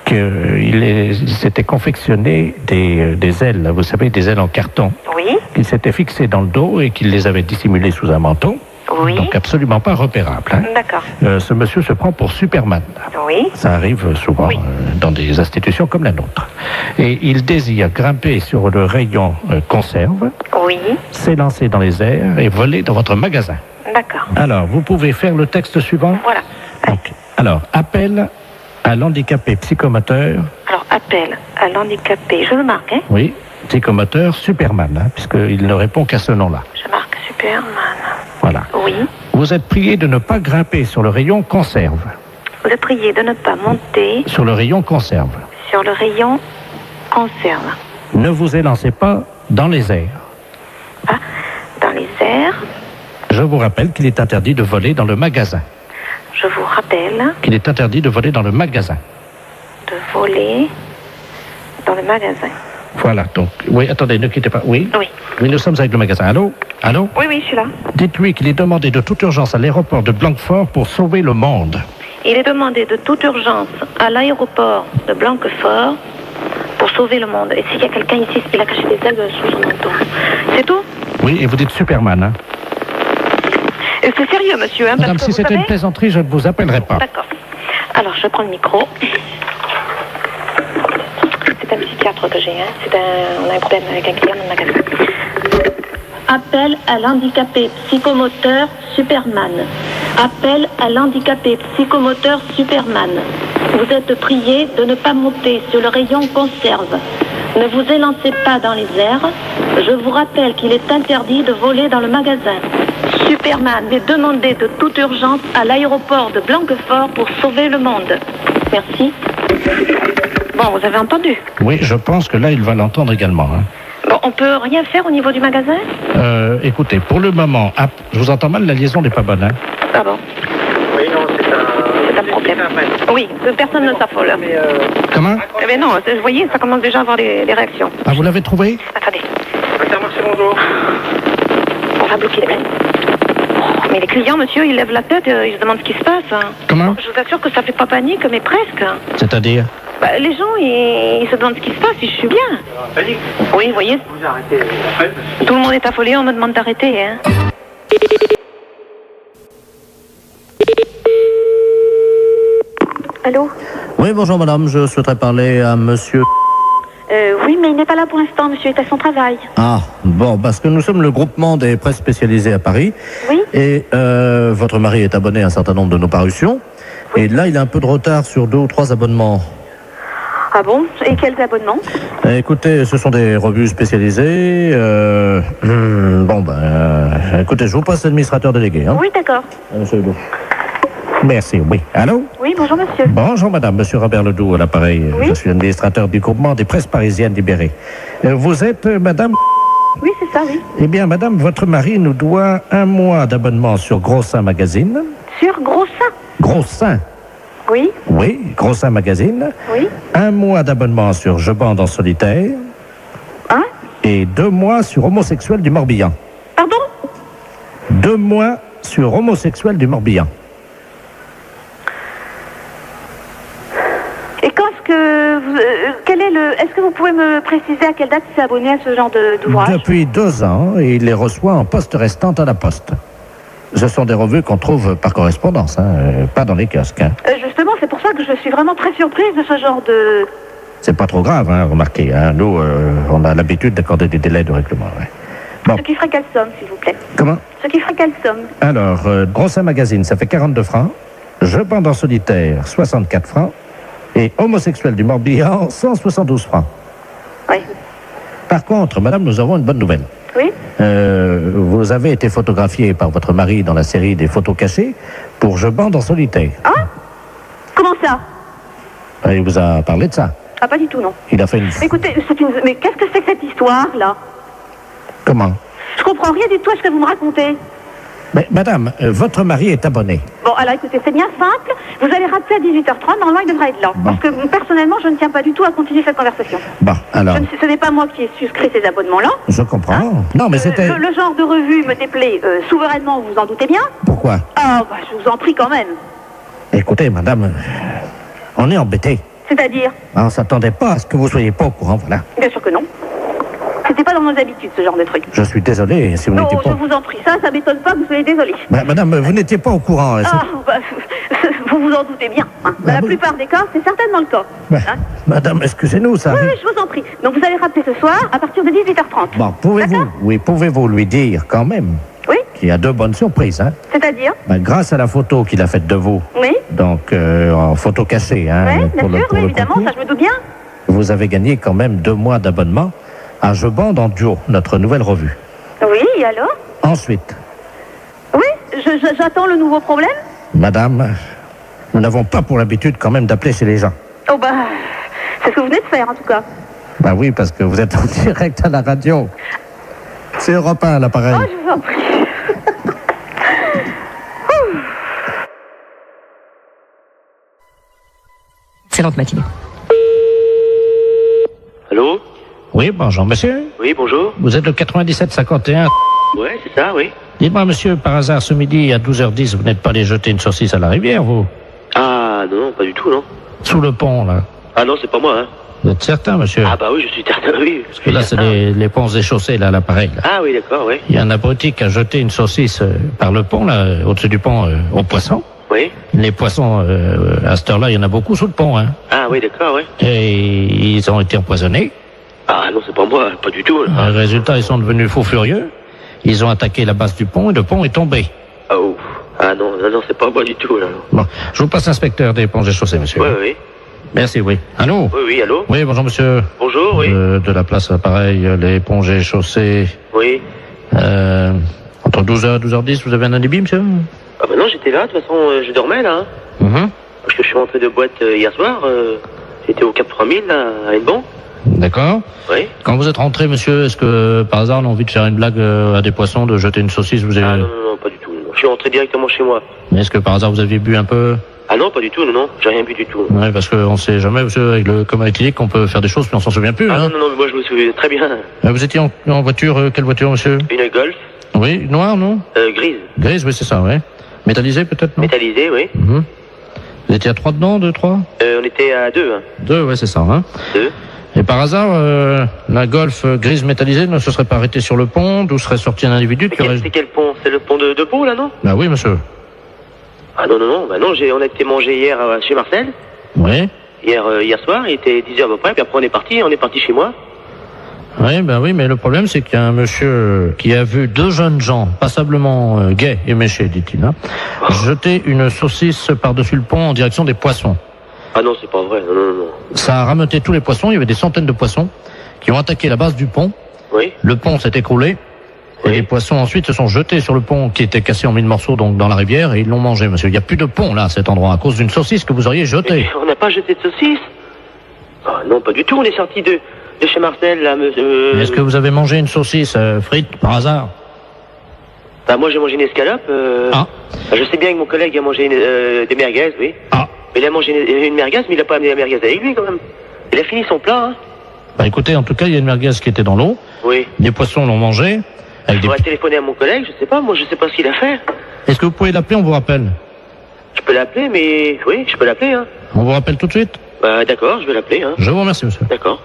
qu'il s'était confectionné des ailes, vous savez, des ailes en carton, Oui. qu'il s'était fixées dans le dos et qu'il les avait dissimulées sous un manteau. Oui. Donc absolument pas repérable. Hein. D'accord. Ce monsieur se prend pour Superman. Oui. Ça arrive souvent Oui. dans des institutions comme la nôtre. Et il désire grimper sur le rayon conserve, Oui. s'élancer dans les airs et voler dans votre magasin. D'accord. Alors, vous pouvez faire le texte suivant. Voilà. Donc, alors, appel à l'handicapé psychomoteur. Alors, appel à l'handicapé. Je le marque, hein? Oui, psychomoteur Superman, hein, puisqu'il ne répond qu'à ce nom-là. Je marque Superman. Voilà. Oui. Vous êtes prié de ne pas grimper sur le rayon conserve. Vous êtes prié de ne pas monter Sur le rayon conserve. sur le rayon conserve. Ne vous élancez pas dans les airs. Ah, dans les airs. Je vous rappelle qu'il est interdit de voler dans le magasin. Je vous rappelle Qu'il est interdit de voler dans le magasin. de voler dans le magasin. Voilà, donc, oui, attendez, ne quittez pas. Oui? Oui. Oui, nous sommes avec le magasin. Allô? Allô? Oui, oui, je suis là. Dites-lui qu'il est demandé de toute urgence à l'aéroport de Blanquefort pour sauver le monde. Il est demandé de toute urgence à l'aéroport de Blanquefort pour sauver le monde. Et s'il y a quelqu'un ici, il a caché des ailes sous son manteau. C'est tout? Oui, et vous dites Superman, hein? Et c'est sérieux, monsieur, hein? Madame, parce que si vous c'était savez... une plaisanterie, je ne vous appellerai pas. D'accord. Alors, je prends le micro. C'est un psychiatre que j'ai, hein. On a un problème avec un client dans le magasin. Appel à l'handicapé psychomoteur Superman. Appel à l'handicapé psychomoteur Superman. Vous êtes prié de ne pas monter sur le rayon conserve. Ne vous élancez pas dans les airs. Je vous rappelle qu'il est interdit de voler dans le magasin. Superman est demandé de toute urgence à l'aéroport de Blanquefort pour sauver le monde. Merci. Bon, vous avez entendu? Oui, je pense que là, il va l'entendre également. Hein. Bon, on peut rien faire au niveau du magasin? Écoutez, pour le moment, je vous entends mal, la liaison n'est pas bonne. Hein. Ah bon? Oui, non, C'est un problème. Oui, personne ne s'affole. Comment? Eh bien non, vous voyez, ça commence déjà à avoir des réactions. Ah, vous l'avez trouvé? Attendez, Merci, bonjour. on va bloquer les mains. Mais les clients, monsieur, ils lèvent la tête, ils se demandent ce qui se passe. Comment? Je vous assure que ça fait pas panique, mais presque. C'est-à-dire? Bah, les gens, ils se demandent ce qui se passe, si je suis bien. Panique. Oui, vous voyez, Vous arrêtez. tout le monde est affolé, on me demande d'arrêter, hein. Allô? Oui, bonjour madame, je souhaiterais parler à monsieur... Oui, mais il n'est pas là pour l'instant, monsieur est à son travail. Ah, bon, parce que nous sommes le groupement des presses spécialisées à Paris. Oui. Et votre mari est abonné à un certain nombre de nos parutions. Oui. Et là, il a un peu de retard sur 2 ou 3 abonnements. Ah bon? Et quels abonnements? Écoutez, ce sont des revues spécialisées. Écoutez, je vous passe l'administrateur délégué. Hein. Oui, d'accord. Monsieur Ledoux. Merci, oui. Allô? Oui, bonjour monsieur. Bonjour madame, monsieur Robert Ledoux à l'appareil. Oui. Je suis administrateur du groupement des presses parisiennes libérées. Vous êtes madame? Oui, c'est ça, oui. Eh bien madame, votre mari nous doit 1 mois d'abonnement sur Gros Seins Magazine. Sur Gros Seins? Gros Seins? Oui. Oui, Gros Seins Magazine. Oui. 1 mois d'abonnement sur Je bande en solitaire. Hein? Et 2 mois sur Homosexuel du Morbihan. Pardon? 2 mois sur Homosexuel du Morbihan. Et quand est-ce que est-ce que vous pouvez me préciser à quelle date il s'est abonné à ce genre d'ouvrage? Depuis 2 ans, et il les reçoit en poste restante à la poste. Ce sont des revues qu'on trouve par correspondance, pas dans les kiosques. Justement, c'est pour ça que je suis vraiment très surprise de ce genre de... C'est pas trop grave, remarquez. Nous, on a l'habitude d'accorder des délais de règlement. Ouais. Bon. Ce qui ferait quelle somme, s'il vous plaît? Comment? Ce qui ferait quelle somme? Alors, Gros Seins Magazine, ça fait 42 francs. Je bande en solitaire, 64 francs. Et Homosexuel du Morbihan, 172 francs. Oui. Par contre, madame, nous avons une bonne nouvelle. Oui. Vous avez été photographiée par votre mari dans la série des photos cachées pour Je bande en solitaire. Ah? Comment ça? Il vous a parlé de ça? Ah, pas du tout, non. Il a fait une... Écoutez, mais qu'est-ce que c'est que cette histoire, là? Comment? Je comprends rien du tout à ce que vous me racontez. Mais madame, votre mari est abonné. Bon, alors écoutez, c'est bien simple. Vous allez rappeler à 18h30, normalement il devrait être là. Bon. Parce que personnellement, je ne tiens pas du tout à continuer cette conversation. Bon, alors... Ce n'est pas moi qui ai souscrit ces abonnements-là. Je comprends. Non, mais c'était... Le genre de revue me déplaît souverainement, vous en doutez bien. Pourquoi? Ah, bah, je vous en prie quand même. Écoutez, madame, on est embêtés. C'est-à-dire? On s'attendait pas à ce que vous soyez pas au courant, voilà. Bien sûr que non. C'était pas dans nos habitudes, ce genre de truc. Je suis désolé si vous Non, n'étiez pas... je vous en prie, ça m'étonne pas que vous soyez désolé. Madame, vous n'étiez pas au courant. Ah, bah, vous vous en doutez bien. Dans la plupart des cas, c'est certainement le cas. Madame, excusez-nous, ça Oui, arrive... oui, je vous en prie. Donc vous allez rappeler ce soir à partir de 18h30. Bon, pouvez-vous lui dire quand même Oui. qu'il y a 2 bonnes surprises, C'est-à-dire? Grâce à la photo qu'il a faite de vous. Oui. Donc, en photo cachée, Oui, bien sûr, oui, évidemment, ça je me doute bien. Vous avez gagné quand même 2 mois d'abonnement à Je bande en duo, notre nouvelle revue. Oui, et alors? Ensuite, Oui, j'attends le nouveau problème. madame, nous n'avons pas pour l'habitude quand même d'appeler chez les gens. Oh bah, c'est ce que vous venez de faire en tout cas. Bah oui, parce que vous êtes en direct à la radio. C'est Europe 1 à l'appareil. Oh, je vous en prie. Excellente matinée. Allô? Oui, bonjour monsieur. Oui, bonjour. Vous êtes le 97-51. Ouais, c'est ça, oui. Dites-moi monsieur, par hasard ce midi à 12h10, vous n'êtes pas allé jeter une saucisse à la rivière, vous? Ah, non, pas du tout, non. Sous le pont, là. Ah non, c'est pas moi, hein. Vous êtes certain, monsieur? Ah bah oui, je suis certain, oui. Parce que là, c'est les ponts et chaussées, là, à l'appareil. Là. Ah oui, d'accord, oui. Il y a un abruti qui a jeté une saucisse par le pont, là, au-dessus du pont, aux poissons. Oui. Les poissons, à cette heure-là, il y en a beaucoup sous le pont, hein. Ah oui, d'accord, oui. Et ils ont été empoisonnés. Ah non, c'est pas moi, pas du tout. Là. Résultat, ils sont devenus fous furieux. Ils ont attaqué la base du pont et le pont est tombé. Oh. Ah non, c'est pas moi du tout, là. Bon, je vous passe l'inspecteur des ponts et chaussées, monsieur. Oui, oui. Merci, oui. Allô? Oui, allô? Oui, bonjour, monsieur. Bonjour, oui. De la place, pareil, les ponts et chaussées. Oui. Entre 12h et 12h10, vous avez un alibi, monsieur? Ah bah non, j'étais là, de toute façon, je dormais, là. Parce que je suis rentré de boîte hier soir. J'étais au Cap 3000, là, à Hennebon. D'accord. Oui. Quand vous êtes rentré, monsieur, est-ce que, par hasard, on a envie de faire une blague à des poissons, de jeter une saucisse, vous avez... Ah non, pas du tout. Je suis rentré directement chez moi. Mais est-ce que, par hasard, vous aviez bu un peu? Ah non, pas du tout, non, j'ai rien bu du tout. Ouais, parce qu'on sait jamais, monsieur, avec le coma éthylique, qu'on peut faire des choses, puis on s'en souvient plus, hein. Non, mais moi je me souviens très bien. Vous étiez en voiture, quelle voiture, monsieur? Une Golf. Oui, noire, non? Grise. Grise, oui, c'est ça, ouais. Métallisée, peut-être, non? Métallisée, oui. Vous étiez à 3 dedans, 2, 3? On était à 2, hein. 2, ouais, c'est ça, hein. 2. Et par hasard, la Golf grise métallisée ne se serait pas arrêtée sur le pont, d'où serait sorti un individu qui aurait... C'est quel pont? C'est le pont de Pau, là, non? Bah oui, monsieur. Ah non, bah non, on a été manger hier chez Marcel. Oui. Hier soir, il était 10h à peu près, puis après on est parti chez moi. Oui, mais le problème, c'est qu'il y a un monsieur qui a vu deux jeunes gens, passablement gays et méchés, dit-il, hein, jeter une saucisse par-dessus le pont en direction des poissons. Ah non, c'est pas vrai, non. Ça a rameuté tous les poissons, il y avait des centaines de poissons qui ont attaqué la base du pont. Oui. Le pont s'est écroulé. Et les poissons ensuite se sont jetés sur le pont qui était cassé en mille morceaux donc dans la rivière et ils l'ont mangé, monsieur. Il n'y a plus de pont là à cet endroit à cause d'une saucisse que vous auriez jetée. Mais on n'a pas jeté de saucisse. Oh, non, pas du tout. On est sorti de chez Marcel là, monsieur. Est-ce que vous avez mangé une saucisse frite par hasard? Bah moi j'ai mangé une escalope. Je sais bien que mon collègue a mangé des merguez, oui. Mais il a mangé une merguez, mais il n'a pas amené la merguez avec lui quand même. Il a fini son plat. Hein. Bah écoutez, en tout cas il y a une merguez qui était dans l'eau. Oui. Les poissons l'ont mangé. Je pourrais téléphoner à mon collègue, je sais pas, moi je sais pas ce qu'il a fait. Est-ce que vous pouvez l'appeler, on vous rappelle? Je peux l'appeler, mais... Oui, je peux l'appeler, hein. On vous rappelle tout de suite? Bah d'accord, je vais l'appeler, hein. Je vous remercie, monsieur. D'accord.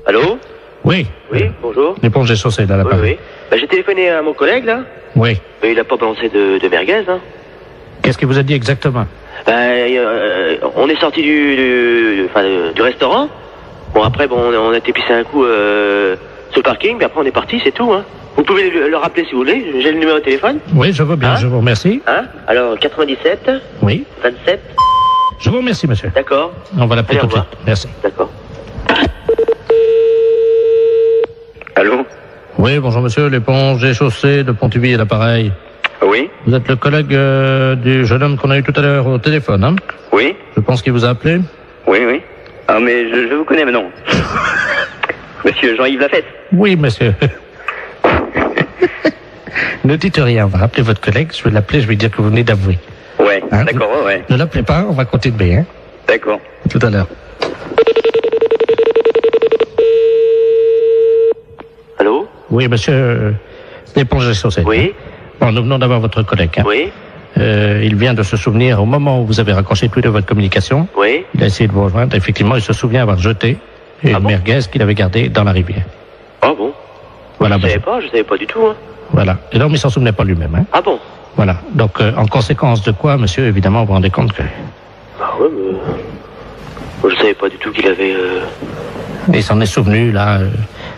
Allô? Oui. Oui, bonjour. L'éponge des chaussées, là, l'appareil. Oui. Bah j'ai téléphoné à mon collègue, là. Oui. Mais il a pas balancé de merguez, hein. Qu'est-ce qu'il vous a dit exactement? On est sorti du restaurant. Bon, après, on a été pisser un coup sur le parking, puis après on est parti, c'est tout, hein. Vous pouvez le rappeler si vous voulez, j'ai le numéro de téléphone. Oui, je veux bien, je vous remercie. Hein? Alors, 97. Oui. 27. Je vous remercie, monsieur. D'accord. On va l'appeler tout de suite. Merci. D'accord. Allô? Oui, bonjour monsieur, l'éponge des chaussées de Pontivy et l'appareil. Oui. Vous êtes le collègue du jeune homme qu'on a eu tout à l'heure au téléphone, hein? Oui. Je pense qu'il vous a appelé. Oui. Ah, mais je vous connais maintenant. Monsieur Jean-Yves Lafette. Oui, monsieur. Ne dites rien, on va rappeler votre collègue, je vais l'appeler, je vais dire que vous venez d'avouer. Ouais, hein, d'accord, ouais. Ne l'appelez pas, on va continuer, hein. D'accord. Tout à l'heure. Allô? Oui, monsieur, l'éponge des chaussettes. Oui. Bon, nous venons d'avoir votre collègue, hein. Oui. Il vient de se souvenir, au moment où vous avez raccroché plus de votre communication, oui. Il a essayé de vous rejoindre, effectivement, il se souvient avoir jeté une merguez qu'il avait gardée dans la rivière. Ah bon? Voilà, je savais pas du tout, hein. Voilà. Et donc, il s'en souvenait pas lui-même, hein. Ah bon? Voilà. Donc, en conséquence de quoi, monsieur, évidemment, vous vous rendez compte que... Ah ouais, mais... Moi, je savais pas du tout qu'il avait... Il s'en est souvenu, là,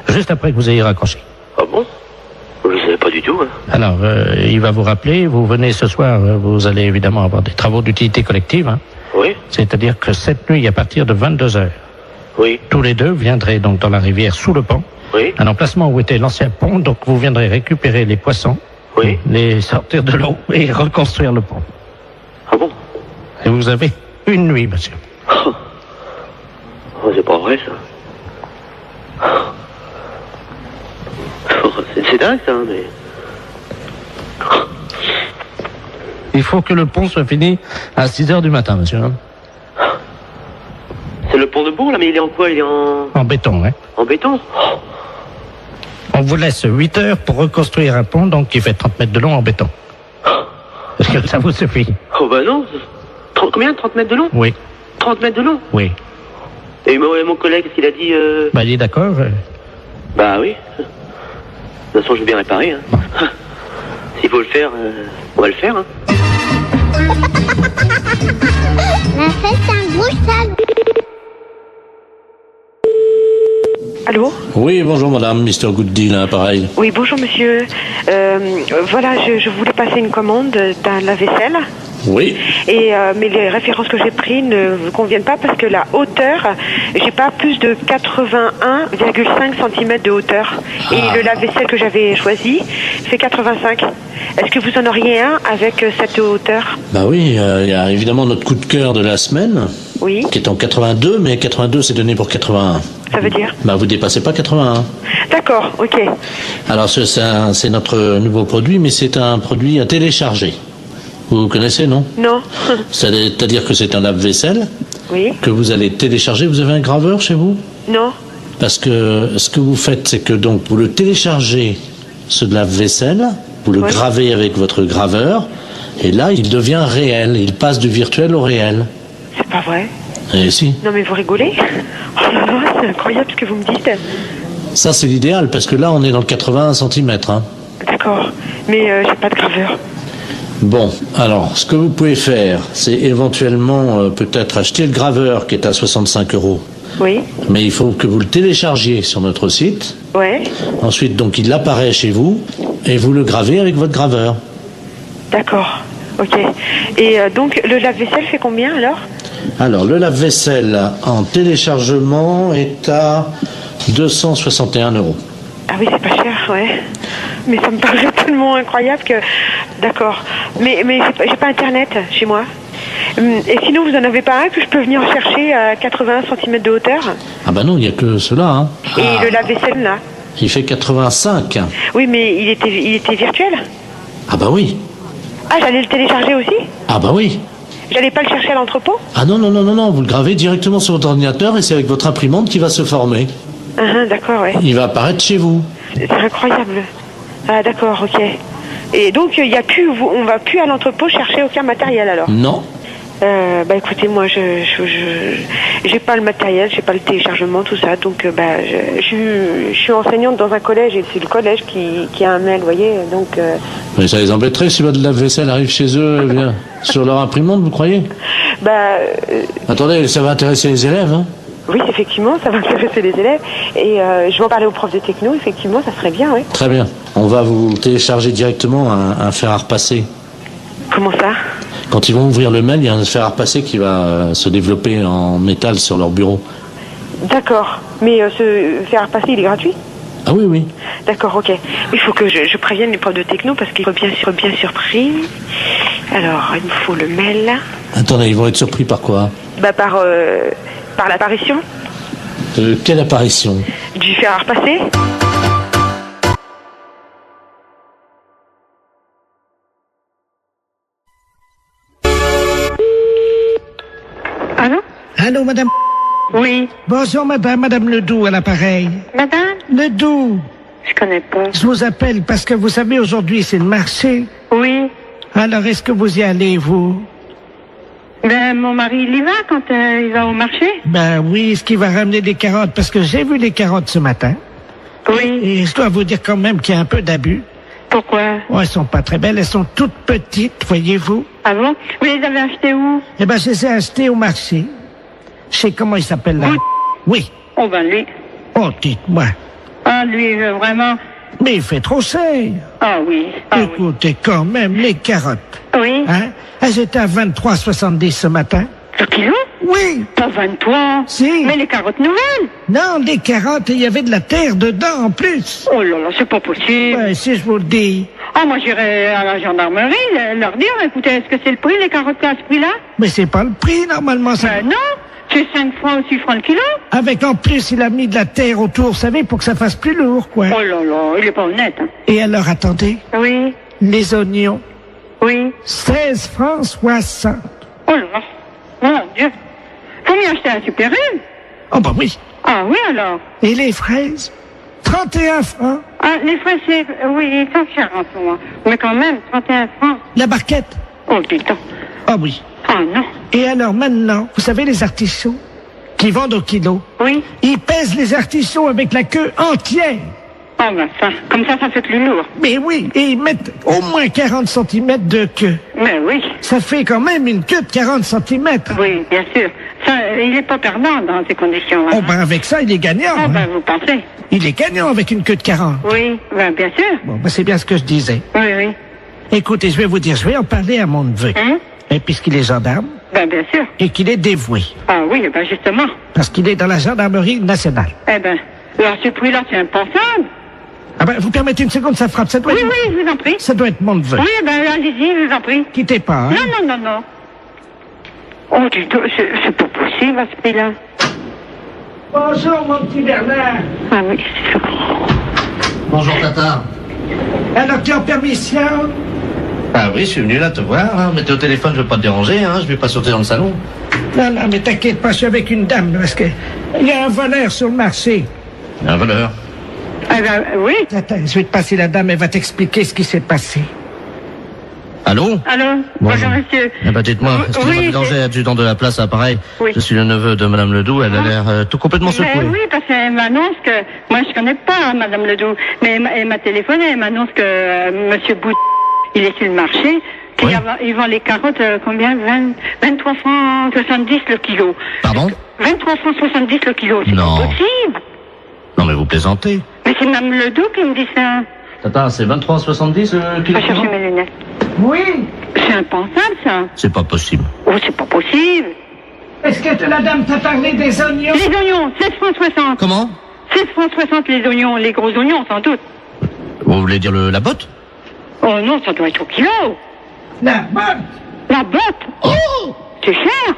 juste après que vous ayez raccroché. Ah bon? Je savais pas du tout, hein. Alors, il va vous rappeler, vous venez ce soir, vous allez évidemment avoir des travaux d'utilité collective, hein. Oui. C'est-à-dire que cette nuit, à partir de 22h, oui. Tous les deux viendraient donc dans la rivière sous le pont, oui. Un emplacement où était l'ancien pont, donc vous viendrez récupérer les poissons, oui. Les sortir de l'eau et reconstruire le pont. Ah bon? Et vous avez une nuit, monsieur. Oh, c'est pas vrai, ça. C'est dingue, ça, mais... Il faut que le pont soit fini à 6h du matin, monsieur. C'est le pont de Bourg, là, mais il est en quoi? Il est en béton, hein. En béton? On vous laisse 8 heures pour reconstruire un pont, donc qui fait 30 mètres de long en béton. Est-ce que ça vous suffit? Oh bah non. Combien? 30 mètres de long? Oui. 30 mètres de long? Oui. Et mon collègue, qu'est-ce qu'il a dit Bah, il est d'accord. Bah oui. De toute façon, je vais bien réparer, hein. S'il faut le faire, on va le faire, hein. La fête, c'est un gros sale. Allô? Oui, bonjour madame, Mr. Gooddeal, là, pareil. Oui, bonjour monsieur. Voilà, je voulais passer une commande d'un lave-vaisselle. Oui. Et mais les références que j'ai prises ne vous conviennent pas parce que la hauteur, j'ai pas plus de 81,5 cm de hauteur. Et le lave-vaisselle que j'avais choisi fait 85. Est-ce que vous en auriez un avec cette hauteur? Bah oui, il y a évidemment notre coup de cœur de la semaine. Oui. Qui est en 82, mais 82 c'est donné pour 81. Ça veut dire? Bah vous dépassez pas 81. D'accord, ok. Alors c'est notre nouveau produit, mais c'est un produit à télécharger. Vous connaissez, non? Non. C'est-à-dire que c'est un lave-vaisselle. Oui. Que vous allez télécharger. Vous avez un graveur chez vous? Non. Parce que ce que vous faites, c'est que donc vous le téléchargez, ce lave-vaisselle, vous le gravez avec votre graveur, et là il devient réel. Il passe du virtuel au réel. C'est pas vrai? Eh si. Non mais vous rigolez? Oh là là, c'est incroyable ce que vous me dites. Ça c'est l'idéal, parce que là on est dans le 81 cm. Hein. D'accord. Mais j'ai pas de graveur. Bon, alors, ce que vous pouvez faire, c'est éventuellement peut-être acheter le graveur qui est à 65 €. Oui. Mais il faut que vous le téléchargiez sur notre site. Ouais. Ensuite, donc, il apparaît chez vous et vous le gravez avec votre graveur. D'accord. Ok. Et donc, le lave-vaisselle fait combien alors? Alors, le lave-vaisselle en téléchargement est à 261 €. Ah oui, c'est pas cher, ouais. Mais ça me paraît tellement incroyable que... D'accord. Mais j'ai pas Internet chez moi. Et sinon, vous en avez pas un que je peux venir chercher à 81 cm de hauteur? Ah bah non, il n'y a que cela. Hein. Et le lave-vaisselle, là? Il fait 85. Oui, mais il était virtuel? Ah bah oui. Ah, j'allais le télécharger aussi? Ah bah oui. J'allais pas le chercher à l'entrepôt? Ah non, vous le gravez directement sur votre ordinateur et c'est avec votre imprimante qui va se former. D'accord, ouais. Il va apparaître chez vous. C'est incroyable. Ah, d'accord, ok. Et donc, on va plus à l'entrepôt chercher aucun matériel alors? Non. Bah écoutez, moi j'ai pas le matériel, j'ai pas le téléchargement, tout ça, donc je suis enseignante dans un collège et c'est le collège qui a un mail, vous voyez, donc... Mais ça les embêterait si votre lave-vaisselle arrive chez eux, eh bien, sur leur imprimante, vous croyez? Attendez, ça va intéresser les élèves, hein? Oui, effectivement, ça va intéresser les élèves, et je vais en parler au prof de techno, effectivement, ça serait bien, oui. Très bien. On va vous télécharger directement un fer à repasser. Comment ça? Quand ils vont ouvrir le mail, il y a un fer à repasser qui va se développer en métal sur leur bureau. D'accord. Mais ce fer à repasser, il est gratuit? Ah oui, oui. D'accord, ok. Il faut que je prévienne les profs de techno parce qu'ils sont bien surpris. Alors, il me faut le mail. Attendez, ils vont être surpris par quoi? Bah, par l'apparition. Quelle apparition? Du fer à repasser. Allô? Allô, madame? Oui. Bonjour, madame Ledoux à l'appareil. Madame? Ledoux. Je connais pas. Je vous appelle parce que vous savez, aujourd'hui, c'est le marché. Oui. Alors, est-ce que vous y allez, vous? Ben, mon mari, il y va quand il va au marché? Ben oui, est-ce qu'il va ramener des carottes? Parce que j'ai vu les carottes ce matin. Oui. Et je dois vous dire quand même qu'il y a un peu d'abus. Pourquoi? Oh, elles sont pas très belles, elles sont toutes petites, voyez-vous. Ah bon? Vous les avez achetées où? Eh ben, je les ai achetées au marché. Je sais comment il s'appelle là. Oui. Oh ben lui. Oh, dites-moi. Ah lui, vraiment. Mais il fait trop cher. Ah oui. Écoutez, quand même, les carottes. Oui. Hein? Elles étaient à 23,70 ce matin. Le kilo? Oui. Pas 23. Si. Mais les carottes nouvelles? Non, les carottes, il y avait de la terre dedans en plus. Oh là là, c'est pas possible. Ouais, si je vous le dis. Ah, moi j'irai à la gendarmerie leur dire, écoutez, est-ce que c'est le prix, les carottes à ce prix-là? Mais c'est pas le prix, normalement. Ça... Ben non. C'est 5 francs ou 6 francs le kilo. Avec en plus, il a mis de la terre autour, vous savez, pour que ça fasse plus lourd, quoi. Oh là là, il est pas honnête. Hein. Et alors, attendez. Oui. Les oignons. Oui. 16 francs 60. Oh là là. Mon Dieu. Faut m'y acheter un Super U. Oh bah oui. Ah oui alors. Et les fraises? 31 francs. Ah, les fraises, c'est... Oui, ils sont chers en ce moment. Mais quand même, 31 francs. La barquette? Oh putain. Ah oui. Ah non. Et alors maintenant, vous savez les artichauts qui vendent au kilo? Oui. Ils pèsent les artichauts avec la queue entière. Oh ben ça, comme ça fait plus lourd. Mais oui, et ils mettent au moins 40 cm de queue. Mais oui. Ça fait quand même une queue de 40 cm. Oui, bien sûr. Ça, il est pas perdant dans ces conditions. Hein. Oh ben avec ça, il est gagnant. Oh ben vous pensez? Il est gagnant avec une queue de 40. Oui, ben bien sûr. Bon, ben c'est bien ce que je disais. Oui, oui. Écoutez, je vais vous dire, je vais en parler à mon neveu. Et puisqu'il est gendarme. Ben bien sûr. Et qu'il est dévoué. Ah oui, ben justement. Parce qu'il est dans la gendarmerie nationale. Eh ben, à ce prix-là, c'est impensable. Ah ben, vous permettez une seconde, ça frappe. Ça doit oui, être... oui, je vous en prie. Ça doit être mon neveu. Oui, ben allez-y, je vous en prie. Quittez pas, hein. Non, non, non, non. Oh, dis donc, c'est pas possible à ce prix-là. Bonjour, mon petit Bernard. Ah oui. Bonjour, Tata. Alors, tu es en permission? Ah oui, je suis venu là te voir, hein. Mais t'es au téléphone, je veux pas te déranger, hein. Je vais pas sauter dans le salon. Non, non, mais t'inquiète pas, je suis avec une dame, parce que il y a un voleur sur le marché. Un voleur? Eh ben, oui. Attends, je vais te passer la dame, elle va t'expliquer ce qui s'est passé. Allô? Allô? Bonjour, monsieur. Eh ben, dites-moi, excusez-moi oui, du danger, adjudant de la place à Pareil. Oui. Je suis le neveu de Madame Ledoux, elle a l'air tout complètement secouée. Oui, parce qu'elle m'annonce que... Moi, je connais pas Madame Ledoux, mais elle m'a téléphoné, elle m'annonce que Monsieur Bout, il est sur le marché, Puis Oui. ils vendent les carottes, combien 23 francs 70 le kilo. Pardon? 23 francs 70 le kilo, c'est Non. pas possible. Non, mais vous plaisantez. Mais c'est même le dos qui me dit ça. Attends, c'est 23,70 le Je vais chercher mes lunettes. Oui. C'est impensable, ça. C'est pas possible. Oh, c'est pas possible. Est-ce que la dame t'a parlé des oignons? Les oignons, 16 francs 60. Comment? 16 francs 60 les oignons, les gros oignons, sans doute. Vous voulez dire la botte? Oh non, ça doit être au kilo. La botte. La botte. Oh, c'est cher.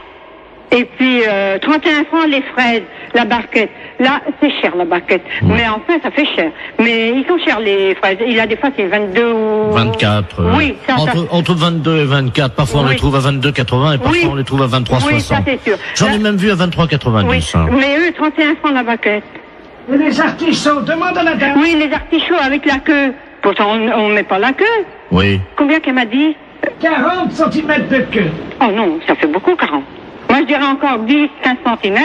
Et puis 31 francs les fraises, la barquette. Là, c'est cher la barquette. Mais enfin, ça fait cher. Mais ils sont chers les fraises. Il a des fois c'est 22 ou 24. Oui, ça. Entre 22 et 24. Parfois on Oui. les trouve à 22,80 et parfois Oui. on les trouve à 23,60. Oui, ça c'est sûr. J'en ai Là- même vu à 23,90. Oui, hein. mais eux, 31 francs la barquette. Et les artichauts, demande à la dame. Oui, les artichauts avec la queue. Pourtant, on met pas la queue. Oui. Combien qu'elle m'a dit 40 cm de queue. Oh non, ça fait beaucoup, 40. Moi, je dirais encore 10, 15 cm.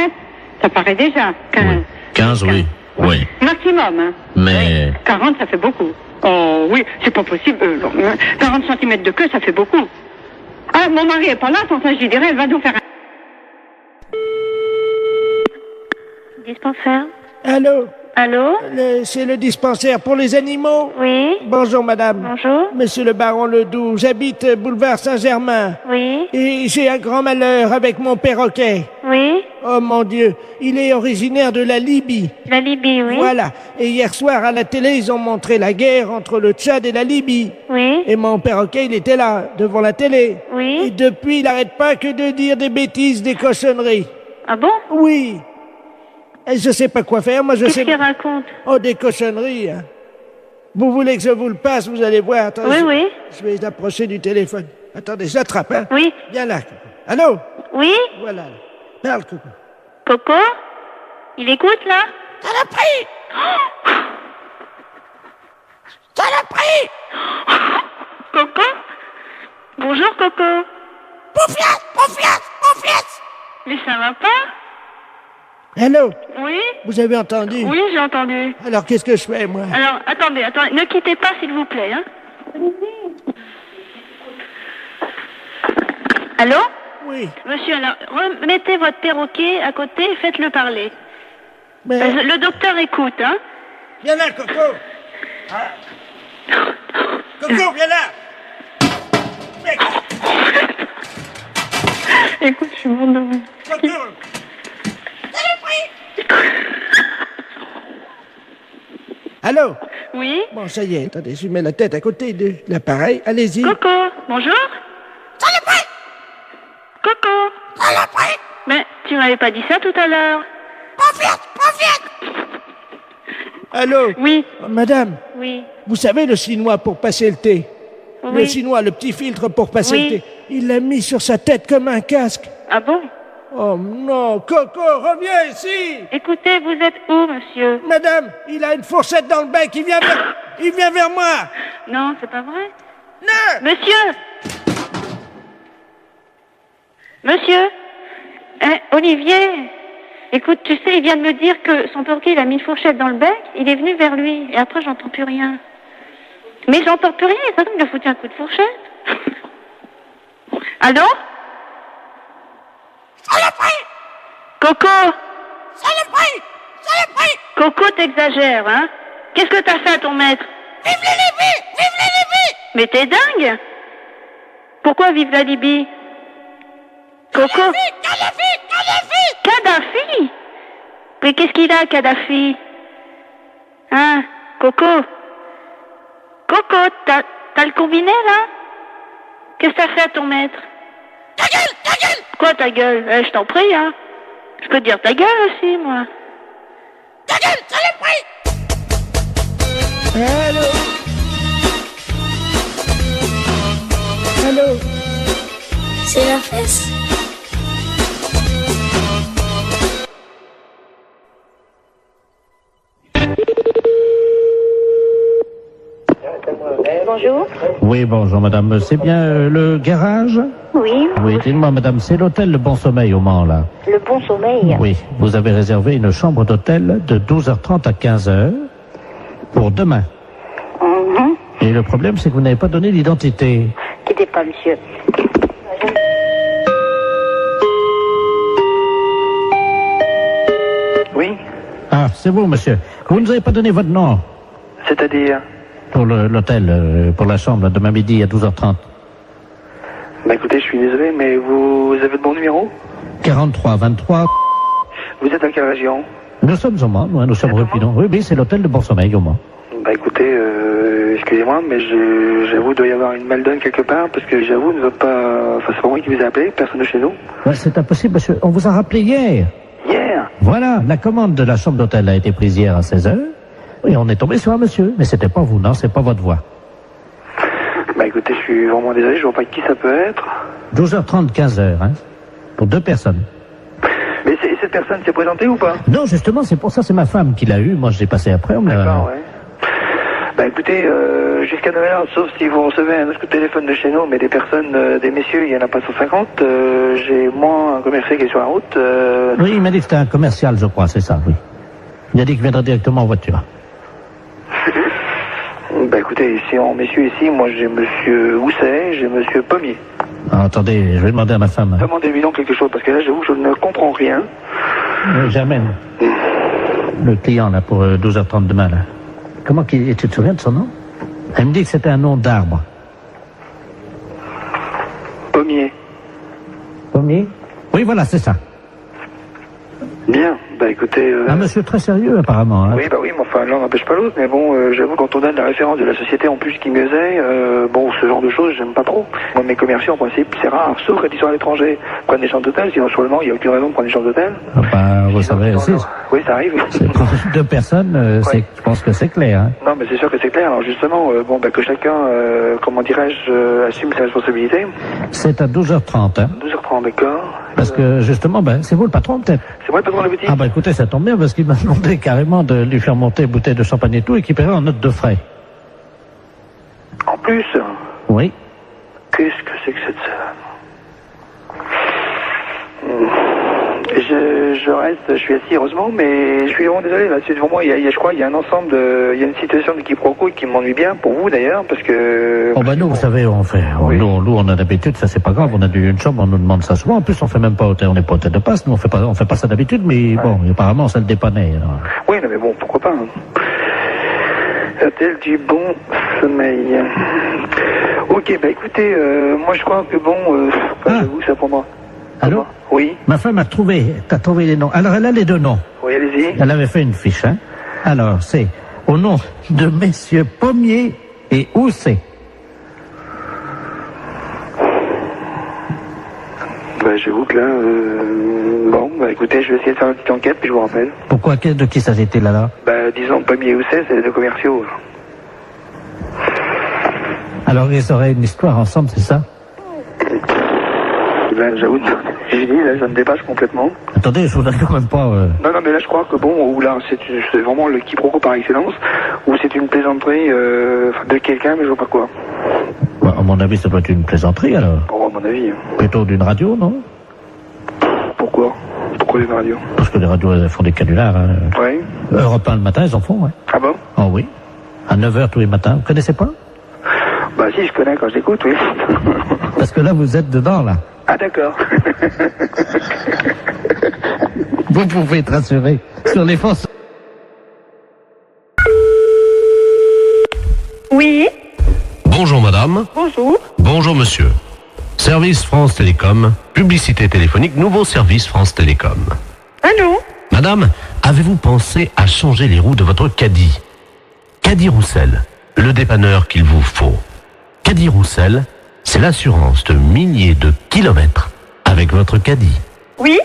Ça paraît déjà. 15. 15, oui. Oui. Maximum, hein. Mais 40, ça fait beaucoup. Oh oui, c'est pas possible. 40 cm de queue, ça fait beaucoup. Ah, mon mari est pas là, sans ça, je lui dirais, elle va nous faire un... Dispensaire. Allô? Allô? C'est le dispensaire pour les animaux? Oui. Bonjour, madame. Bonjour. Monsieur le baron Ledoux, j'habite boulevard Saint-Germain. Oui. Et j'ai un grand malheur avec mon perroquet. Oui. Oh mon Dieu, il est originaire de la Libye. La Libye, oui. Voilà. Et hier soir, à la télé, ils ont montré la guerre entre le Tchad et la Libye. Oui. Et mon perroquet, il était là, devant la télé. Oui. Et depuis, il n'arrête pas que de dire des bêtises, des cochonneries. Ah bon? Oui. Et je sais pas quoi faire, moi je Qu'est-ce sais... qu'il raconte? Oh, des cochonneries, hein. Vous voulez que je vous le passe, vous allez voir. Attends, Oui, oui. Je vais approcher du téléphone. Attendez, je l'attrape, hein. Oui. Viens là. Coco. Allô? Oui? Voilà. Parle, Coco. Coco? Il écoute, là? Saloperie! Saloperie! Coco? Bonjour, Coco. Poufias! Poufias! Poufias! Mais ça va pas? Allô? Oui? Vous avez entendu? Oui, j'ai entendu. Alors, qu'est-ce que je fais, moi? Alors, attendez, ne quittez pas, s'il vous plaît, hein. Allô? Oui. Monsieur, alors, remettez votre perroquet à côté et faites-le parler. Mais... Le docteur écoute, hein. Viens là, Coco! Ah. Coco, viens là! Mec. Écoute, je suis morte de rire. Coco! Allô? Oui? Bon, ça y est, attendez, je mets la tête à côté de l'appareil. Allez-y. Coco, bonjour? Coco? Mais tu m'avais pas dit ça tout à l'heure. Allô? Oui. Oh, madame, Oui. vous savez le chinois pour passer le thé? Oui. Le chinois, le petit filtre pour passer Oui. le thé. Il l'a mis sur sa tête comme un casque. Ah bon? Oh non, Coco, reviens ici! Écoutez, vous êtes où, monsieur? Madame, il a une fourchette dans le bec, il vient vers moi! Non, c'est pas vrai. Non! Monsieur! Monsieur? Olivier? Écoute, tu sais, il vient de me dire que son perroquet, il a mis une fourchette dans le bec, il est venu vers lui, et après, j'entends plus rien. Mais j'entends plus rien, ça il a foutu un coup de fourchette. Allô? Saloperie! Coco! Saloperie! Saloperie! Coco, t'exagères, hein? Qu'est-ce que t'as fait à ton maître? Vive la Libye! Vive la Libye! Mais t'es dingue! Pourquoi vive la Libye? Coco? Kadhafi! Kadhafi? Mais qu'est-ce qu'il a, Kadhafi? Hein? Coco? Coco, t'as le combiné, là? Qu'est-ce que t'as fait à ton maître? Ta gueule! Ta gueule! Quoi, ta gueule? Je t'en prie, hein? Je peux te dire ta gueule aussi, moi. Ta gueule! Saloperie! Allô? Allô? C'est la fesse. Bonjour. Oui, bonjour madame. C'est bien le garage? Oui. Oui, dites-moi madame, c'est l'hôtel Le Bon Sommeil au Mans, là. Le Bon Sommeil. Oui, vous avez réservé une chambre d'hôtel de 12h30 à 15h pour demain. Et le problème, c'est que vous n'avez pas donné l'identité. Quittez pas, monsieur. Oui. Ah, c'est vous, monsieur. Vous ne nous avez pas donné votre nom C'est-à-dire? pour l'hôtel, pour la chambre, demain midi à 12h30. Bah écoutez, je suis désolé, mais vous avez le bon numéro? 43 23. Vous êtes à quelle région? Nous sommes au Mans, nous sommes rue Pinon. Oui, oui, c'est l'hôtel de Bon-Sommeil au Mans. Bah écoutez, excusez-moi, mais j'avoue, il doit y avoir une maldonne quelque part, parce que j'avoue, nous sommes pas... Enfin, c'est pas moi qui vous ai appelé, personne de chez nous. Ouais, c'est impossible, monsieur. On vous a rappelé hier. Hier? Voilà, la commande de la chambre d'hôtel a été prise hier à 16h. Et on est tombé sur un monsieur. Mais c'était pas vous, non, c'est pas votre voix. Bah écoutez, je suis vraiment désolé, je vois pas qui ça peut être. 12h30, 15h, hein. Pour 2 personnes. Mais cette personne s'est présentée ou pas? Non, justement, c'est pour ça, c'est ma femme qui l'a eu. Moi, je l'ai passé après. D'accord, ouais. Bah écoutez, jusqu'à Noël, sauf si vous recevez un autre coup de téléphone de chez nous, mais des personnes, des messieurs, il y en a pas 150. J'ai moi un commercial qui est sur la route. Oui, il m'a dit que c'était un commercial, je crois, c'est ça, oui. Il a dit qu'il viendrait directement en voiture. Bah écoutez, ici en messieurs ici, moi j'ai monsieur Housset, j'ai monsieur Pommier. Ah, attendez, je vais demander à ma femme. Demandez-lui donc quelque chose, parce que là j'avoue je ne comprends rien. J'amène le client là pour 12h30 demain là. Comment tu te souviens de son nom? Elle me dit que c'était un nom d'arbre. Pommier. Pommier? Oui, voilà, c'est ça. Bien, bah écoutez... Un monsieur très sérieux apparemment. Hein. Oui, bah oui, mais enfin l'un n'empêche pas l'autre, mais bon, j'avoue quand on donne la référence de la société en plus qui mieux est, bon, ce genre de choses, j'aime pas trop. Moi, mes commerciaux, en principe, c'est rare, sauf quand ils sont à l'étranger, prennent des chambres d'hôtel, sinon sur le Mans, il n'y a aucune raison de prendre des chambres d'hôtel. Ah bah, vous savez aussi. Oui, ça arrive. C'est pour 2 personnes, Ouais. je pense que c'est clair. Hein. Non, mais c'est sûr que c'est clair. Alors justement, bon, bah que chacun, comment dirais-je, assume ses responsabilités. C'est à 12h30. Hein. 12h30, d'accord. Parce que justement, ben, c'est vous le patron peut-être? C'est moi le patron de la boutique. Ah bah écoutez, ça tombe bien parce qu'il m'a demandé carrément de lui faire monter une bouteille de champagne et tout et qu'il paierait en note de frais. En plus, Oui. qu'est-ce que c'est que cette je reste, je suis assis heureusement, mais je suis vraiment désolé. Là, c'est devant moi, je crois, il y a un ensemble de, il y a une situation de quiproquo qui m'ennuie bien pour vous d'ailleurs, parce que. Oh bah nous, vous savez, on fait, nous, on a l'habitude, ça c'est pas grave, on a une chambre, on nous demande ça souvent. En plus, on fait même pas hôtel, on n'est pas hôtel de passe, nous on fait pas ça d'habitude, mais bon, apparemment ça le dépannait. Alors. Oui, non, mais bon, pourquoi pas. Hein. Hôtel du bon sommeil. Ok, bah écoutez, moi je crois que bon, j'avoue, ça pour moi. Allô? Oui. Ma femme t'as trouvé les noms. Alors elle a les 2 noms. Oui, allez-y. Elle avait fait une fiche, hein. Alors, c'est au nom de messieurs Pommier et Housset. Bah j'avoue que là, bon, bah écoutez, je vais essayer de faire une petite enquête, puis je vous rappelle. Pourquoi? De qui s'agit-il là? Bah disons Pommier et Housset, c'est les 2 commerciaux. Alors ils auraient une histoire ensemble, c'est ça? Ben, j'avoue, j'ai dit, là, ça me dépasse complètement. Attendez, je vous donne quand même pas... Non, non, mais là, je crois que bon, ou là, c'est vraiment le quiproquo par excellence, ou c'est une plaisanterie de quelqu'un, mais je vois pas quoi. Bah, à mon avis, ça doit être une plaisanterie, alors. Oh, à mon avis. Plutôt d'une radio, non? Pourquoi? Pourquoi une radio? Parce que les radios, elles font des canulars. Hein. Oui. Europe 1 le matin, ils en font, ouais. Ah bon? Oh oui. À 9h tous les matins. Vous connaissez pas? Bah si, je connais quand j'écoute, oui. Parce que là, vous êtes dedans, là. Ah d'accord. Vous pouvez être rassuré sur les forces. Oui. Bonjour madame. Bonjour. Bonjour monsieur. Service France Télécom, publicité téléphonique, nouveau service France Télécom. Allô? Madame, avez-vous pensé à changer les roues de votre caddie? Caddie Roussel, le dépanneur qu'il vous faut. Caddie Roussel, c'est l'assurance de milliers de kilomètres avec votre caddie. Oui.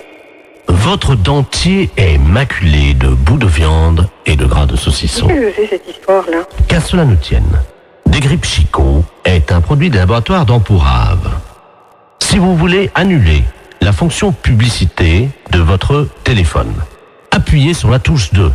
Votre dentier est maculé de bouts de viande et de gras de saucisson. Qu'est-ce que c'est cette histoire-là? Qu'à cela ne tienne, Desgrippes Chicot est un produit des laboratoires d'Ampourave. Si vous voulez annuler la fonction publicité de votre téléphone, appuyez sur la touche 2.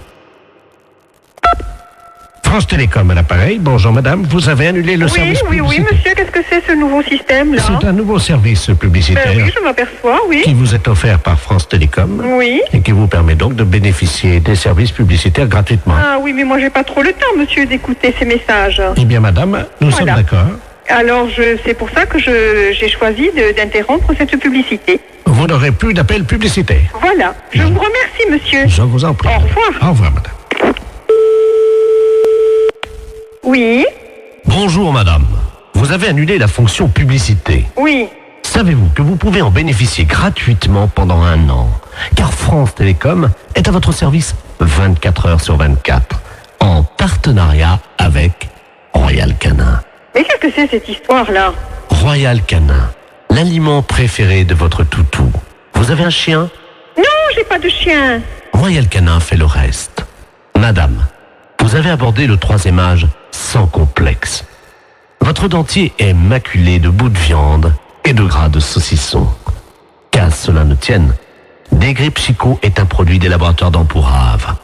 France Télécom à l'appareil. Bonjour madame, vous avez annulé le service Oui, publicitaire. monsieur, qu'est-ce que c'est ce nouveau système-là? C'est un nouveau service publicitaire Oui, je m'aperçois, oui. qui vous est offert par France Télécom Oui. et qui vous permet donc de bénéficier des services publicitaires gratuitement. Ah oui, mais moi j'ai pas trop le temps, monsieur, d'écouter ces messages. Eh bien madame, nous sommes d'accord. Alors, c'est pour ça que j'ai choisi d'interrompre cette publicité. Vous n'aurez plus d'appel publicitaire. Voilà. Je vous remercie, monsieur. Je vous en prie. Au revoir. Au revoir, madame. Oui. Bonjour, madame. Vous avez annulé la fonction publicité. Oui. Savez-vous que vous pouvez en bénéficier gratuitement pendant 1 an? Car France Télécom est à votre service 24 heures sur 24, en partenariat avec Royal Canin. Mais qu'est-ce que c'est cette histoire-là? Royal Canin, l'aliment préféré de votre toutou. Vous avez un chien? Non, j'ai pas de chien. Royal Canin fait le reste. Madame, vous avez abordé le 3e âge sans complexe. Votre dentier est maculé de bouts de viande et de gras de saucisson. Qu'à cela ne tienne, Desgrippes Chicot est un produit des laboratoires d'Empourave.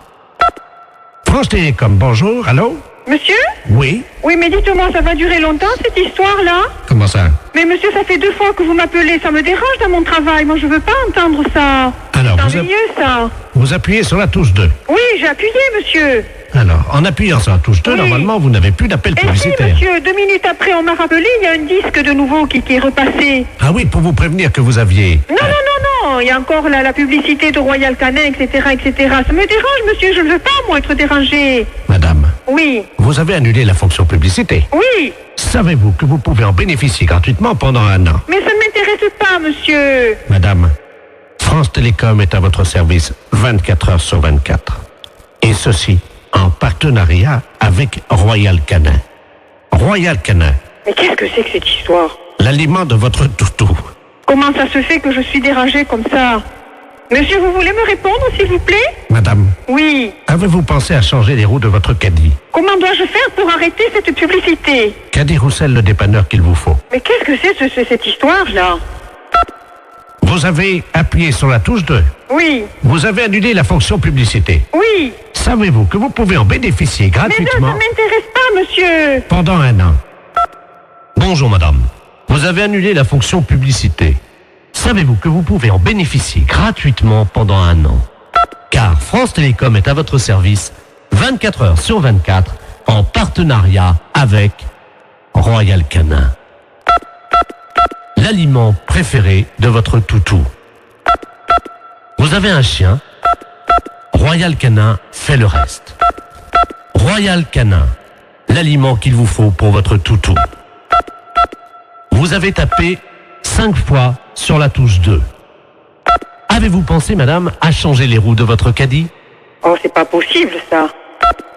France Télécom, bonjour, allô? Monsieur? Oui? Oui, mais dites-moi, ça va durer longtemps cette histoire-là? Comment ça? Mais monsieur, ça fait 2 fois que vous m'appelez, ça me dérange dans mon travail, moi je veux pas entendre ça. Alors, c'est ennuyeux ça. Vous appuyez sur la touche 2. Oui, j'ai appuyé, monsieur. Alors, en appuyant sur la touche 2, normalement, vous n'avez plus d'appel Et si, publicitaire. monsieur, 2 minutes après, on m'a rappelé, il y a un disque de nouveau qui est repassé. Ah oui, pour vous prévenir que vous aviez... Non, non, non, non, il y a encore la publicité de Royal Canin, etc., etc. Ça me dérange, monsieur, je ne veux pas, moi, être dérangé. Madame, Oui, vous avez annulé la fonction publicité. oui, Savez-vous que vous pouvez en bénéficier gratuitement pendant 1 an? mais ça ne m'intéresse pas, monsieur. Madame, France Télécom est à votre service 24 heures sur 24. Et ceci en partenariat avec Royal Canin. Royal Canin, Mais qu'est-ce que c'est que cette histoire? l'aliment de votre toutou. Comment ça se fait que je suis dérangée comme ça? Monsieur, vous voulez me répondre, s'il vous plaît? Madame, Oui. avez-vous pensé à changer les roues de votre caddie? Comment dois-je faire pour arrêter cette publicité? Caddie Roussel, le dépanneur qu'il vous faut. Mais qu'est-ce que c'est cette histoire-là? Vous avez appuyé sur la touche 2. Oui, Vous avez annulé la fonction publicité. oui. Savez-vous que vous pouvez en bénéficier Mais non, ça gratuitement ne m'intéresse pas, monsieur. pendant 1 an? Bonjour madame. Vous avez annulé la fonction publicité. Savez-vous que vous pouvez en bénéficier gratuitement pendant 1 an? Car France Télécom est à votre service 24 heures sur 24 en partenariat avec Royal Canin. L'aliment préféré de votre toutou. Vous avez un chien? Royal Canin fait le reste. Royal Canin, l'aliment qu'il vous faut pour votre toutou. Vous avez tapé 5 fois sur la touche 2. Avez-vous pensé, madame, à changer les roues de votre caddie? Oh, c'est pas possible, ça.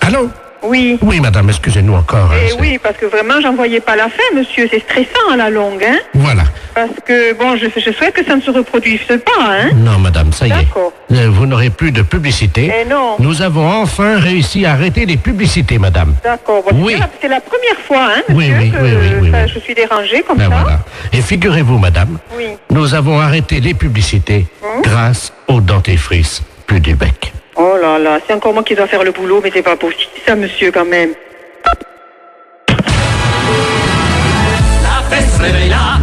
Allô? Oui. Oui, madame, excusez-nous encore. hein, Eh c'est- oui, parce que vraiment, j'en voyais pas la fin, monsieur. C'est stressant à la longue, hein. Voilà. Parce que, bon, je souhaite que ça ne se reproduise pas, hein. Non, madame, ça y est. D'accord. Vous n'aurez plus de publicité. Eh non. Nous avons enfin réussi à arrêter les publicités, madame. D'accord. Bon, Oui. c'est la première fois, hein, Oui, monsieur, oui, que oui, enfin, oui. je suis dérangée comme Ben ça. voilà. Et figurez-vous, madame, Oui. nous avons arrêté les publicités grâce au dentifrice plus du bec. Oh là là, c'est encore moi qui dois faire le boulot, mais c'est pas possible, ça, monsieur, quand même. La fête se réveille là,